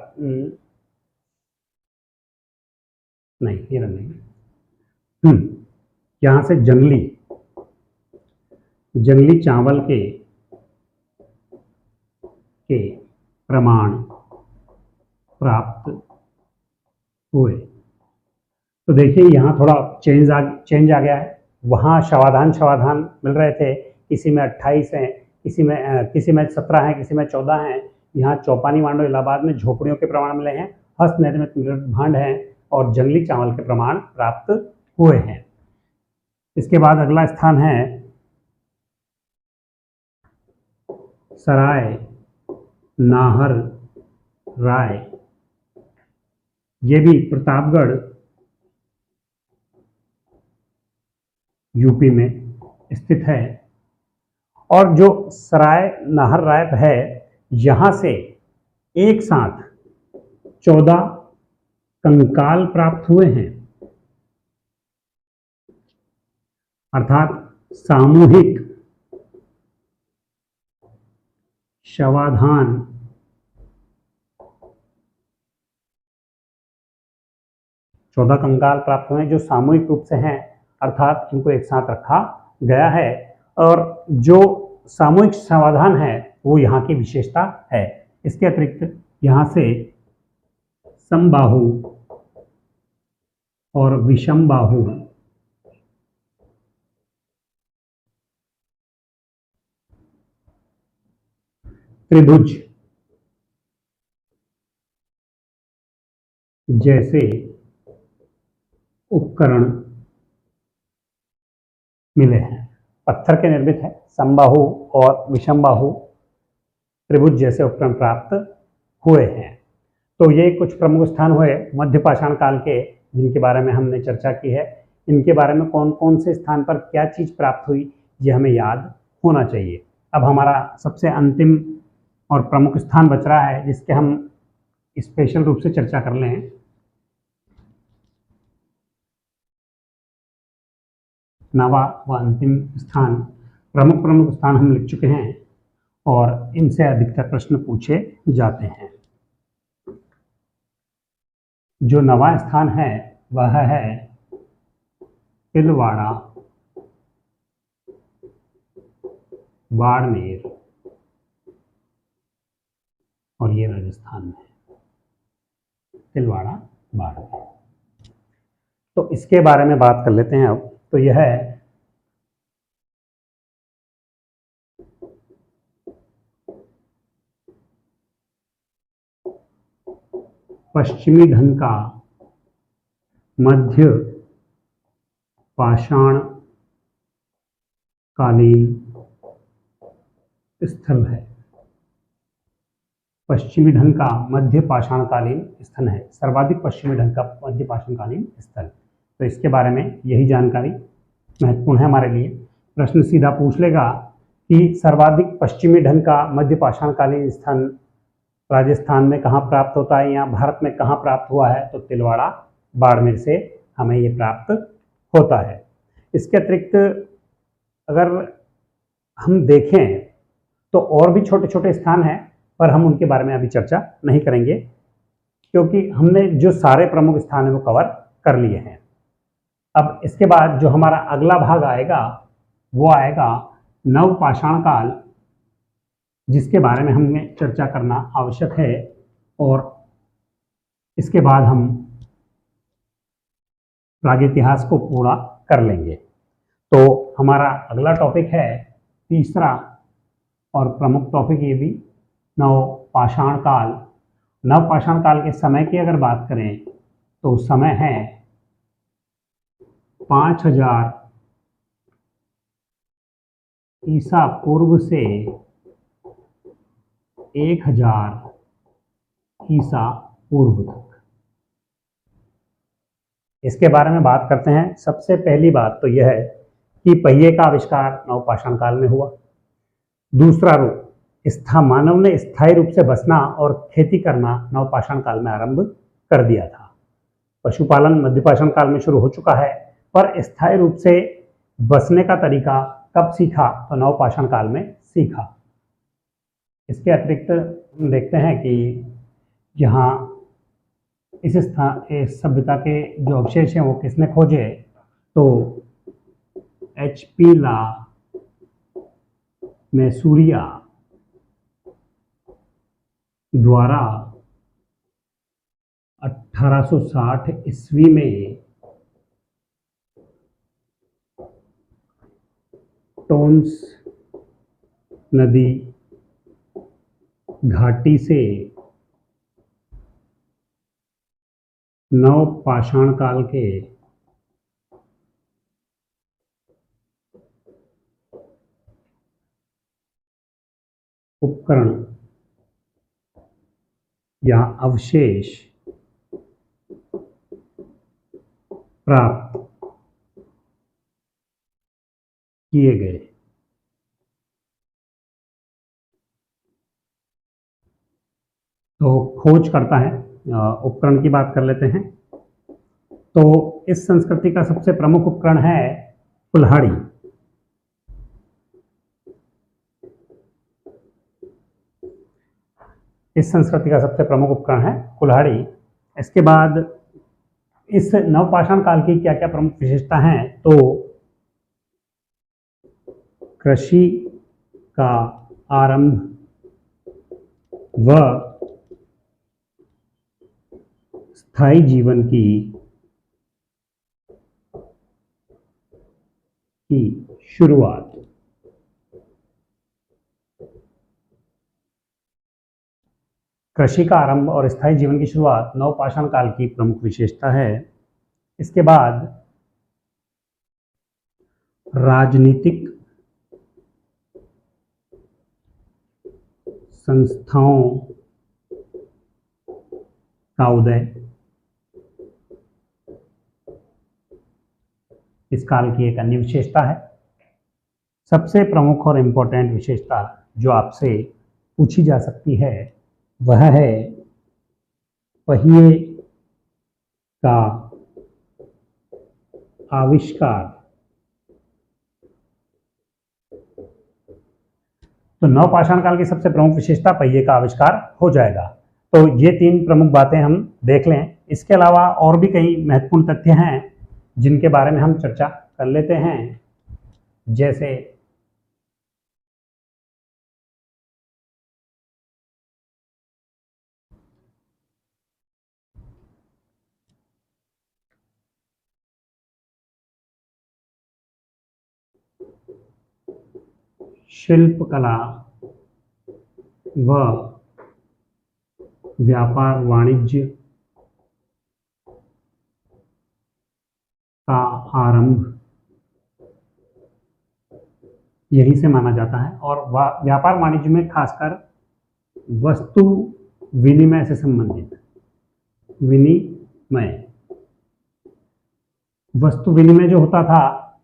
नहीं हिरण नहीं, यहां से जंगली चावल के प्रमाण प्राप्त हुए। तो देखिए यहाँ थोड़ा चेंज आ गया है। वहाँ शवाधान मिल रहे थे, किसी में 28 हैं, किसी में 17 हैं, किसी में 14 हैं। यहाँ चौपानी मांडो इलाहाबाद में झोपड़ियों के प्रमाण मिले हैं, हस्त निर्मित मृद भांड हैं और जंगली चावल के प्रमाण प्राप्त हुए हैं। इसके बाद अगला स्थान है सराय नाहर राय। ये भी प्रतापगढ़ यूपी में स्थित है। और जो सराय नाहर राय है, यहाँ से एक साथ 14 कंकाल प्राप्त हुए हैं, अर्थात सामूहिक शवाधान चौदह कंकाल प्राप्त हुए हैं जो सामूहिक रूप से हैं, अर्थात इनको एक साथ रखा गया है। और जो सामूहिक समाधान है वो यहाँ की विशेषता है। इसके अतिरिक्त यहाँ से समबाहु और विषमबाहु त्रिभुज जैसे उपकरण मिले हैं। पत्थर के निर्मित है, समबाहु और विषमबाहु त्रिभुज जैसे उपकरण प्राप्त हुए हैं। तो ये कुछ प्रमुख स्थान हुए मध्य पाषाण काल के, जिनके बारे में हमने चर्चा की है। इनके बारे में कौन कौन से स्थान पर क्या चीज़ प्राप्त हुई ये हमें याद होना चाहिए। अब हमारा सबसे अंतिम और प्रमुख स्थान बच रहा है जिसके हम स्पेशल रूप से चर्चा कर लें। नवा व अंतिम स्थान, प्रमुख स्थान हम लिख चुके हैं और इनसे अधिकतर प्रश्न पूछे जाते हैं। जो नवा स्थान है वह है तिलवाड़ा बाड़मेर, और ये राजस्थान में है, तिलवाड़ा बाड़मेर। तो इसके बारे में बात कर लेते हैं अब। तो यह है पश्चिमी ढंग का मध्य पाषाण कालीन स्थल है। पश्चिमी ढंग का मध्य पाषाणकालीन स्थल है, सर्वाधिक पश्चिमी ढंग का मध्य पाषाणकालीन स्थल। तो इसके बारे में यही जानकारी महत्वपूर्ण है हमारे लिए। प्रश्न सीधा पूछ लेगा कि सर्वाधिक पश्चिमी ढंग का मध्य पाषाणकालीन स्थल राजस्थान में कहाँ प्राप्त होता है या भारत में कहाँ प्राप्त हुआ है, तो तिलवाड़ा बाड़मेर से हमें ये प्राप्त होता है। इसके अतिरिक्त अगर हम देखें तो और भी छोटे छोटे स्थान हैं, पर हम उनके बारे में अभी चर्चा नहीं करेंगे क्योंकि हमने जो सारे प्रमुख स्थान हैं वो कवर कर लिए हैं। अब इसके बाद जो हमारा अगला भाग आएगा वो आएगा नव पाषाण काल, जिसके बारे में हमें चर्चा करना आवश्यक है। और इसके बाद हम प्रागैतिहास को पूरा कर लेंगे। तो हमारा अगला टॉपिक है तीसरा और प्रमुख टॉपिक, ये भी नवपाषाण काल। नवपाषाण काल के समय की अगर बात करें तो समय है 5000 ईसा पूर्व से 1000 ईसा पूर्व तक। इसके बारे में बात करते हैं। सबसे पहली बात तो यह है कि पहिए का आविष्कार नवपाषाण काल में हुआ। दूसरा रूप, मानव ने स्थायी रूप से बसना और खेती करना नवपाषाण काल में आरंभ कर दिया था। पशुपालन मध्यपाषाण काल में शुरू हो चुका है, पर स्थायी रूप से बसने का तरीका कब सीखा? तो नवपाषाण काल में सीखा। इसके अतिरिक्त हम देखते हैं कि यहाँ इस सभ्यता के जो अवशेष हैं वो किसने खोजे? तो HP ला मैसूरिया द्वारा 1860 ईस्वी में टोन्स नदी घाटी से नवपाषाण काल के उपकरण या अवशेष प्राप्त किए गए। तो खोज करता है, उपकरण की बात कर लेते हैं। तो इस संस्कृति का सबसे प्रमुख उपकरण है कुल्हाड़ी। इस संस्कृति का सबसे प्रमुख उपकरण है कुल्हाड़ी। इसके बाद इस नवपाषाण काल की क्या क्या प्रमुख विशेषता हैं? तो कृषि का आरंभ व स्थायी जीवन की शुरुआत। कृषि का आरंभ और स्थायी जीवन की शुरुआत नवपाषाण काल की प्रमुख विशेषता है। इसके बाद राजनीतिक संस्थाओं का उदय इस काल की एक अन्य विशेषता है। सबसे प्रमुख और इम्पोर्टेंट विशेषता जो आपसे पूछी जा सकती है वह है पहिए का आविष्कार। तो नवपाषाण काल की सबसे प्रमुख विशेषता पहिए का आविष्कार हो जाएगा। तो ये तीन प्रमुख बातें हम देख लें। इसके अलावा और भी कई महत्वपूर्ण तथ्य हैं जिनके बारे में हम चर्चा कर लेते हैं, जैसे शिल्पकला व व्यापार वाणिज्य का आरंभ यहीं से माना जाता है, और व्यापार वाणिज्य में खासकर वस्तु विनिमय से संबंधित वस्तु विनिमय जो होता था,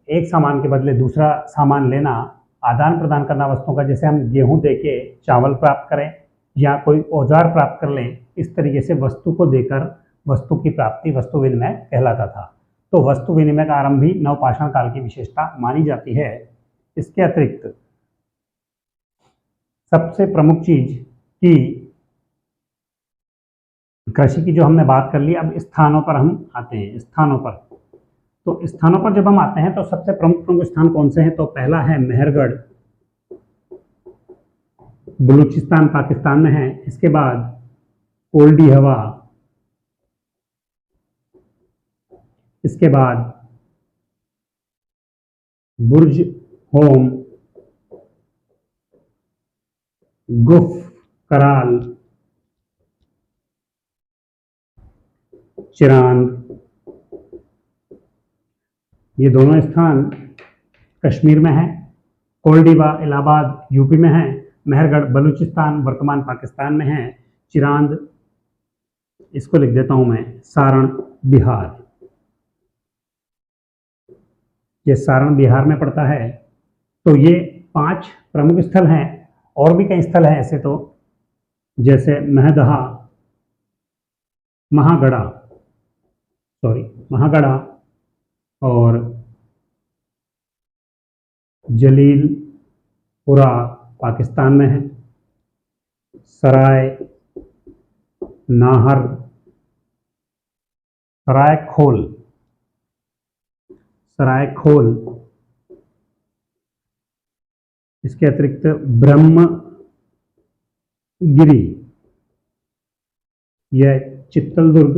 एक सामान के बदले दूसरा सामान लेना, आदान प्रदान करना वस्तुओं का, जैसे हम गेहूं देके चावल प्राप्त करें या कोई औजार प्राप्त कर लें, इस तरीके से वस्तु को देकर वस्तु की प्राप्ति वस्तु विनिमय कहलाता था। तो वस्तु विनिमय का आरंभ भी नवपाषाण काल की विशेषता मानी जाती है। इसके अतिरिक्त सबसे प्रमुख चीज की कृषि की जो हमने बात कर ली, अब स्थानों पर हम आते हैं। स्थानों पर, तो स्थानों पर जब हम आते हैं तो सबसे प्रमुख स्थान कौन से हैं? तो पहला है मेहरगढ़, बलूचिस्तान पाकिस्तान में है। इसके बाद कोल्डी हवा, इसके बाद बुर्ज, होम, गुफ, कराल, चिरांद, ये दोनों स्थान कश्मीर में है। कोल्डीबा इलाहाबाद यूपी में है। मेहरगढ़ बलूचिस्तान वर्तमान पाकिस्तान में है। चिरांद, इसको लिख देता हूं मैं, सारण बिहार, ये सारण बिहार में पड़ता है। तो ये 5 प्रमुख स्थल हैं। और भी कई स्थल हैं ऐसे तो, जैसे महदहा, महागढ़ा, महागढ़ा, और जलीलपुरा पाकिस्तान में है। सराय नाहर, सरायखोल, इसके अतिरिक्त ब्रह्मगिरी, यह चित्तलदुर्ग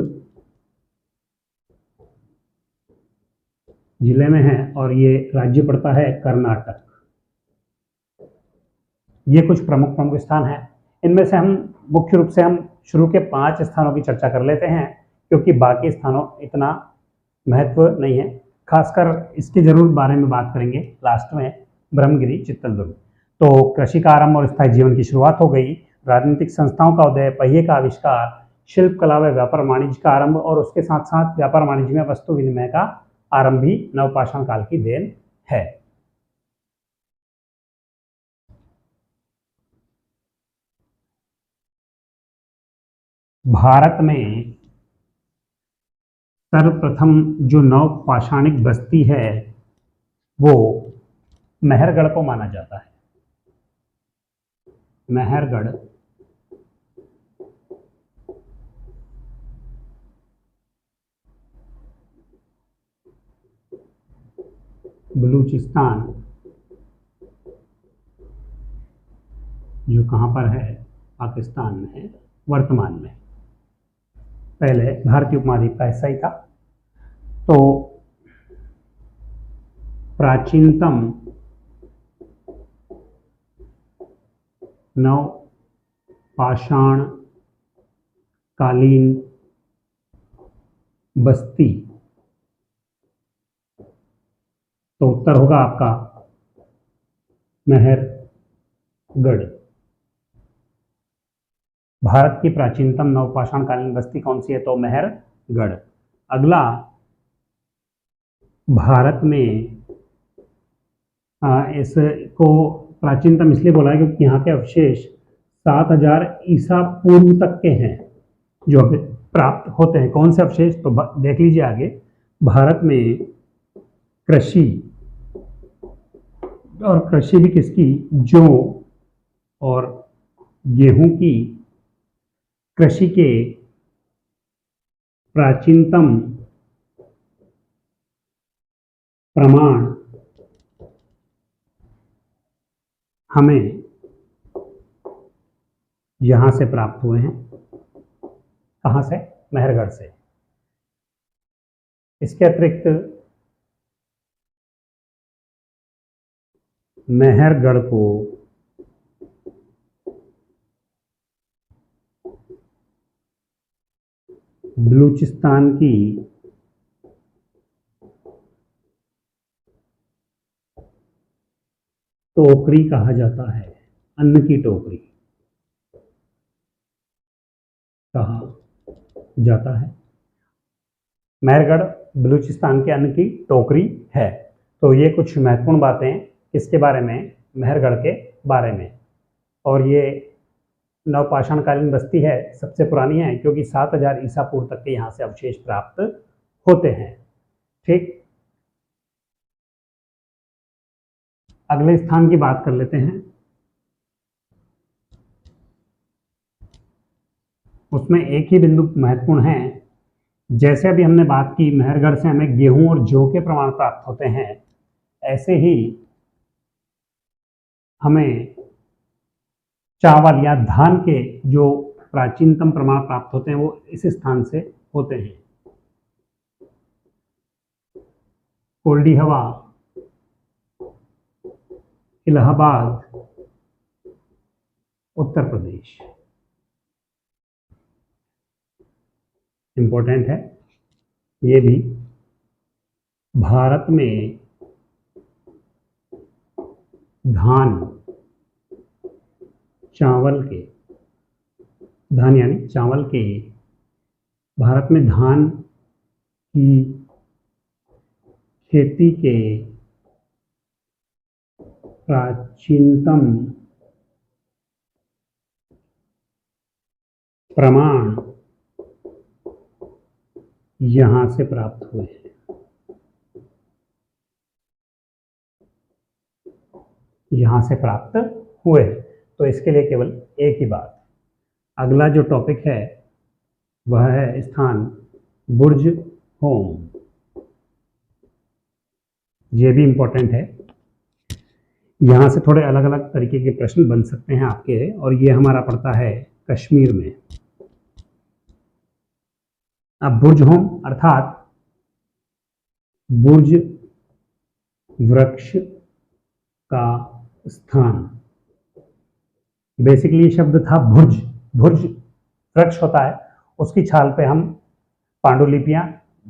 जिले में है और ये राज्य पड़ता है कर्नाटक। ये कुछ प्रमुख स्थान हैं। इनमें से हम मुख्य रूप से हम शुरू के 5 स्थानों की चर्चा कर लेते हैं, क्योंकि बाकी स्थानों इतना महत्व नहीं है। खासकर इसके जरूर बारे में बात करेंगे लास्ट में, ब्रह्मगिरी, चित्तलदुर्ग। तो कृषि का आरंभ और स्थायी जीवन की शुरुआत हो गई। राजनीतिक संस्थाओं का उदय, पहिए का आविष्कार, शिल्प कला व व्यापार वाणिज्य का आरंभ, और उसके साथ साथ व्यापार वाणिज्य में वस्तु विनिमय का आरंभ भी नवपाषाण काल की देन है। भारत में सर्वप्रथम जो नवपाषाणिक बस्ती है वो मेहरगढ़ को माना जाता है। मेहरगढ़ बलूचिस्तान, जो कहाँ पर है, पाकिस्तान में है वर्तमान में। पहले भारतीय उपमहाद्वीप का हिस्सा ही था। तो प्राचीनतम नवपाषाण कालीन बस्ती, तो उत्तर होगा आपका मेहरगढ़। भारत की प्राचीनतम नवपाषाण कालीन बस्ती कौन सी है, तो मेहरगढ़। अगला, भारत में इसको प्राचीनतम इसलिए बोला है क्योंकि यहाँ के अवशेष 7000 ईसा पूर्व तक के हैं जो अभी प्राप्त होते हैं। कौन से अवशेष, तो देख लीजिए आगे। भारत में कृषि, और कृषि भी किसकी, जौ और गेहूं की कृषि के प्राचीनतम प्रमाण हमें यहां से प्राप्त हुए हैं। कहां से, मेहरगढ़ से। इसके अतिरिक्त मेहरगढ़ को बलूचिस्तान की टोकरी कहा जाता है, अन्न की टोकरी कहा जाता है। मेहरगढ़ बलूचिस्तान के अन्न की टोकरी है। तो ये कुछ महत्वपूर्ण बातें इसके बारे में, मेहरगढ़ के बारे में। और ये नवपाषाणकालीन बस्ती है, सबसे पुरानी है, क्योंकि 7000 ईसा पूर्व तक के यहाँ से अवशेष प्राप्त होते हैं। ठीक, अगले स्थान की बात कर लेते हैं। उसमें एक ही बिंदु महत्वपूर्ण है। जैसे अभी हमने बात की मेहरगढ़ से हमें गेहूं और जौ के प्रमाण प्राप्त होते हैं, ऐसे ही हमें चावल या धान के जो प्राचीनतम प्रमाण प्राप्त होते हैं वो इस स्थान से होते हैं। कोल्डी हवा, इलाहाबाद उत्तर प्रदेश। इंपॉर्टेंट है ये भी। भारत में धान यानी चावल के, भारत में धान की खेती के प्राचीनतम प्रमाण यहां से प्राप्त हुए हैं। यहां से प्राप्त हुए। तो इसके लिए केवल एक ही बात। अगला जो टॉपिक है वह है स्थान बुर्ज होम। ये भी इंपॉर्टेंट है। यहां से थोड़े अलग अलग तरीके के प्रश्न बन सकते हैं आपके, और ये हमारा पड़ता है कश्मीर में। अब बुर्ज होम अर्थात बुर्ज वृक्ष का स्थान। बेसिकली शब्द था भुर्ज। भुर्ज वृक्ष होता है, उसकी छाल पे हम पांडुलिपियां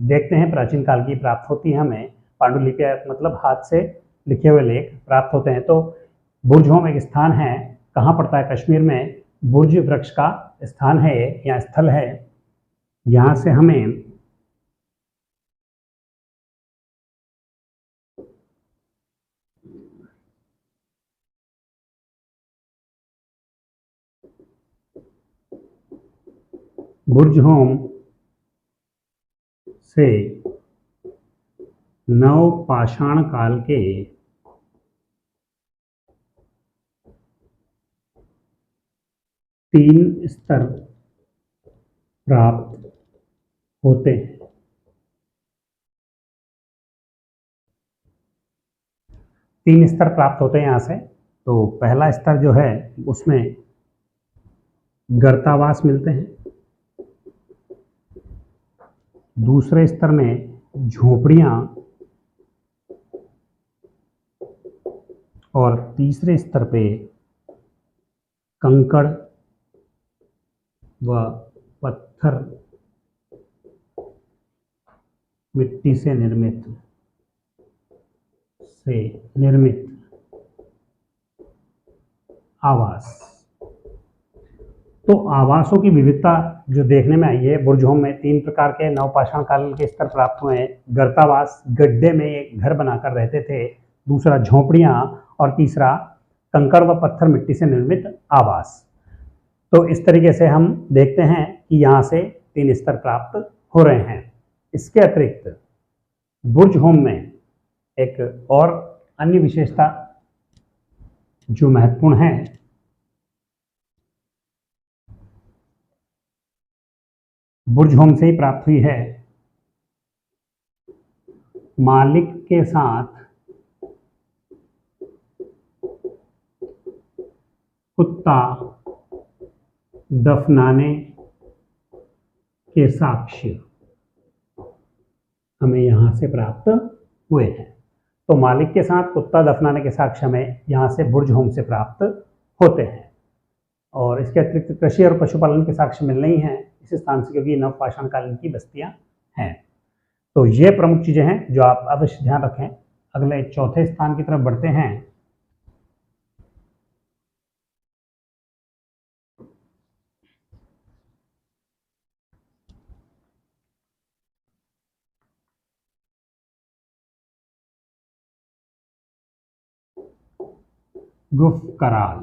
देखते हैं, प्राचीन काल की प्राप्त होती है हमें। पांडुलिपियां मतलब हाथ से लिखे हुए लेख प्राप्त होते हैं। तो बुर्ज होम एक स्थान है, कहाँ पड़ता है? कश्मीर में बुर्ज वृक्ष का स्थान है या स्थल है। यहां से हमें बुर्ज होम से नवपाषाण काल के तीन स्तर प्राप्त होते हैं। तीन स्तर प्राप्त होते हैं यहां से। तो पहला स्तर जो है उसमें गर्तावास मिलते हैं, दूसरे स्तर में झोपड़ियां, और तीसरे स्तर पे कंकड़ व पत्थर मिट्टी से निर्मित आवास। तो आवासों की विविधता जो देखने में आई है, बुर्ज होम में तीन प्रकार के नवपाषाण काल के स्तर प्राप्त हुए हैं। गर्तावास, गड्ढे में एक घर बनाकर रहते थे, दूसरा झोपड़ियां, और तीसरा कंकड़ व पत्थर मिट्टी से निर्मित आवास। तो इस तरीके से हम देखते हैं कि यहाँ से तीन स्तर प्राप्त हो रहे हैं। इसके अतिरिक्त बुर्ज होम में एक और अन्य विशेषता जो महत्वपूर्ण है, बुर्ज होम से ही प्राप्त हुई है। मालिक के साथ कुत्ता दफनाने के साक्ष्य हमें यहां से प्राप्त हुए हैं। तो मालिक के साथ कुत्ता दफनाने के साक्ष्य हमें यहां से बुर्ज होम से प्राप्त होते हैं। और इसके अतिरिक्त कृषि और पशुपालन के साक्ष्य मिल रही हैं इस स्थान से, क्योंकि नवपाषाण कालीन की बस्तियां हैं। तो ये प्रमुख चीजें हैं जो आप अवश्य ध्यान रखें। अगले चौथे स्थान की तरफ बढ़ते हैं। गुफकराल।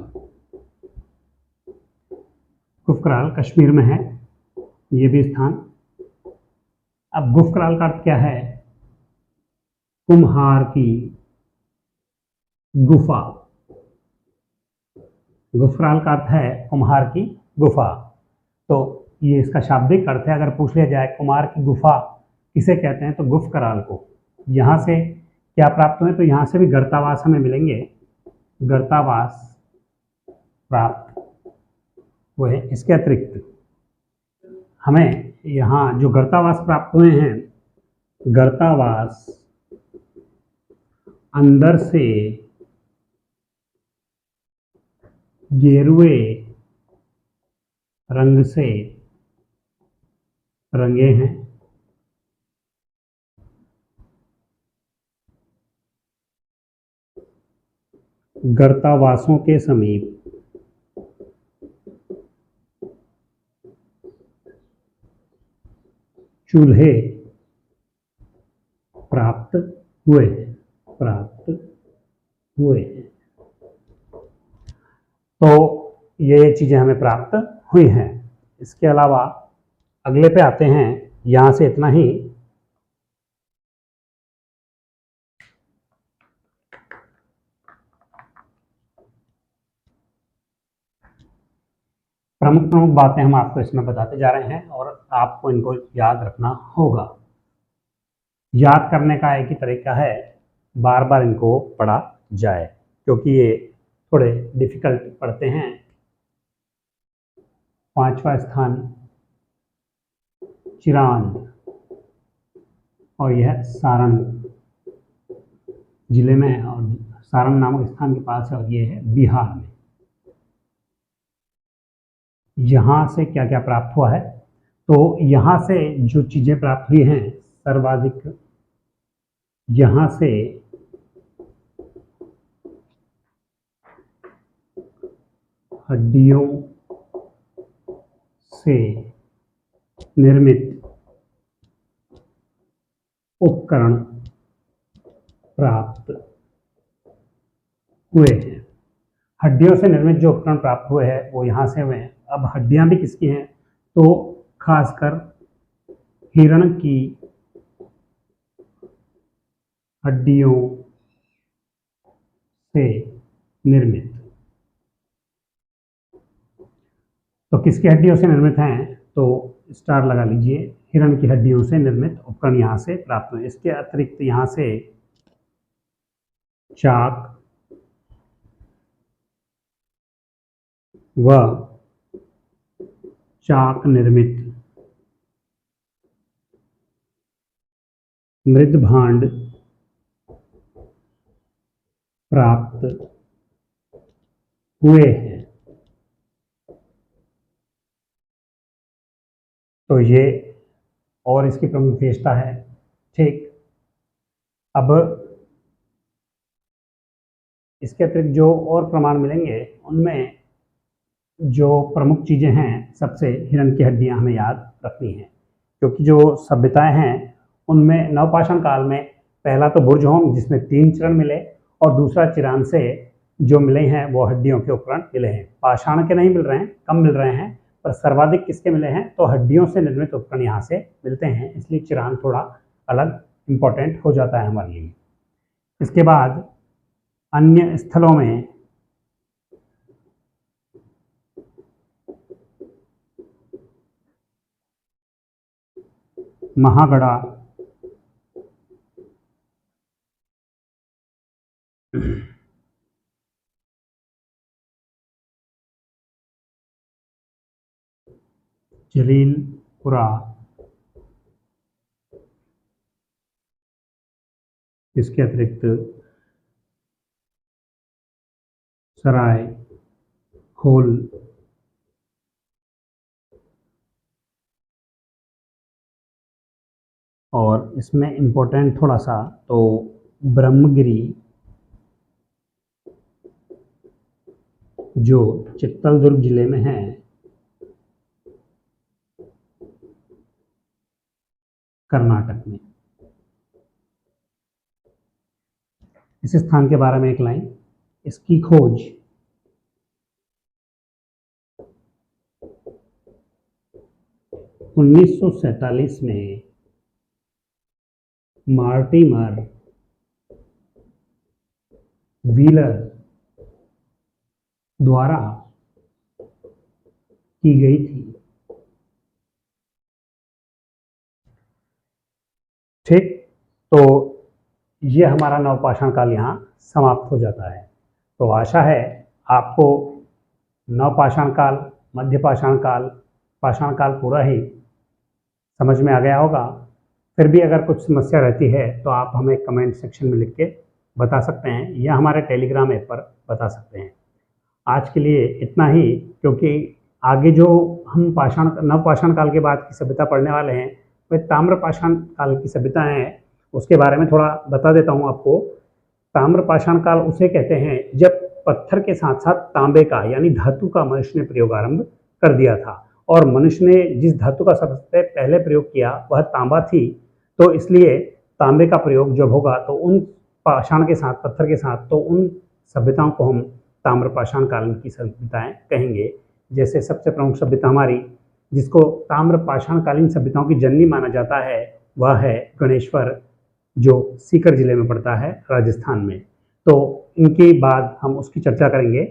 गुफकराल कश्मीर में है ये भी स्थान। अब गुफकराल का अर्थ क्या है? कुम्हार की गुफा। गुफकराल का अर्थ है कुम्हार की गुफा। तो ये इसका शाब्दिक अर्थ है। अगर पूछ लिया जाए कुम्हार की गुफा किसे कहते हैं, तो गुफकराल को। यहाँ से क्या प्राप्त हुए? तो यहाँ से भी गर्तावास हमें मिलेंगे, गर्तावास प्राप्त हुए। इसके अतिरिक्त हमें यहाँ जो गर्तावास प्राप्त हुए हैं, गर्तावास अंदर से गेरुए रंग से रंगे हैं। गर्तावासों के समीप चूल्हे प्राप्त हुए हैं, प्राप्त हुए हैं। तो ये चीजें हमें प्राप्त हुई हैं। इसके अलावा अगले पे आते हैं, यहां से इतना ही। प्रमुख प्रमुख बातें हम आपको इसमें बताते जा रहे हैं और आपको इनको याद रखना होगा। याद करने का एक ही तरीका है, बार बार इनको पढ़ा जाए, क्योंकि ये थोड़े डिफिकल्ट पढ़ते हैं। 5वां स्थान चिरांद, और यह सारण जिले में है और सारण नामक स्थान के पास है, और ये है बिहार में। यहाँ से क्या क्या प्राप्त हुआ है, तो यहाँ से जो चीजें प्राप्त हुई हैं सर्वाधिक, यहाँ से हड्डियों से निर्मित उपकरण प्राप्त हुए हैं। हड्डियों से निर्मित जो उपकरण प्राप्त हुए हैं वो यहाँ से हुए हैं। अब हड्डियां भी किसकी हैं, तो खासकर हिरण की हड्डियों से निर्मित। तो किसकी हड्डियों से निर्मित हैं, तो स्टार लगा लीजिए। हिरण की हड्डियों से निर्मित उपकरण यहाँ से प्राप्त हुए। इसके अतिरिक्त यहाँ से चाक व चाक निर्मित मृदभांड प्राप्त हुए हैं। तो ये और इसकी प्रमुख विशेषता है। ठीक, अब इसके अतिरिक्त जो और प्रमाण मिलेंगे उनमें जो प्रमुख चीजें हैं, सबसे हिरण की हड्डियां हमें याद रखनी है, क्योंकि जो सभ्यताएं हैं उनमें नवपाषाण काल में पहला तो बुर्जहोम जिसमें 3 चरण मिले, और दूसरा चिरान से जो मिले हैं वो हड्डियों के उपकरण मिले हैं। पाषाण के नहीं मिल रहे हैं, कम मिल रहे हैं, पर सर्वाधिक किसके मिले हैं, तो हड्डियों से निर्मित उपकरण यहाँ से मिलते हैं। इसलिए चिरान थोड़ा अलग इम्पोर्टेंट हो जाता है हमारे लिए। इसके बाद अन्य स्थलों में महागढ़ा, जलीलपुरा, इसके अतिरिक्त सराय खोल, और इसमें इम्पोर्टेंट थोड़ा सा तो ब्रह्मगिरी जो चित्तलदुर्ग जिले में है, कर्नाटक में। इस स्थान के बारे में एक लाइन, इसकी खोज 1947 में मार्टिमर व्हीलर द्वारा की गई थी। ठीक, तो ये हमारा नवपाषाण काल यहाँ समाप्त हो जाता है। तो आशा है आपको नवपाषाण काल, मध्यपाषाण काल, पाषाण काल पूरा ही समझ में आ गया होगा। फिर भी अगर कुछ समस्या रहती है तो आप हमें कमेंट सेक्शन में लिख के बता सकते हैं, या हमारे टेलीग्राम ऐप पर बता सकते हैं। आज के लिए इतना ही, क्योंकि आगे जो हम पाषाण नवपाषाण काल के बाद की सभ्यता पढ़ने वाले हैं वह ताम्रपाषाण काल की सभ्यता है। उसके बारे में थोड़ा बता देता हूँ आपको। ताम्रपाषाण काल उसे कहते हैं जब पत्थर के साथ साथ तांबे का यानी धातु का मनुष्य ने प्रयोग आरंभ कर दिया था, और मनुष्य ने जिस धातु का सबसे पहले प्रयोग किया वह तांबा थी। तो इसलिए तांबे का प्रयोग जब होगा तो उन पाषाण के साथ, पत्थर के साथ, तो उन सभ्यताओं को हम ताम्रपाषाण काल की सभ्यताएं कहेंगे। जैसे सबसे प्रमुख सभ्यता हमारी जिसको ताम्रपाषाण कालीन सभ्यताओं की जननी माना जाता है वह है गणेश्वर, जो सीकर जिले में पड़ता है राजस्थान में। तो इनके बाद हम उसकी चर्चा करेंगे।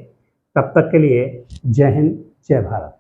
तब तक के लिए जय हिंद, जय भारत।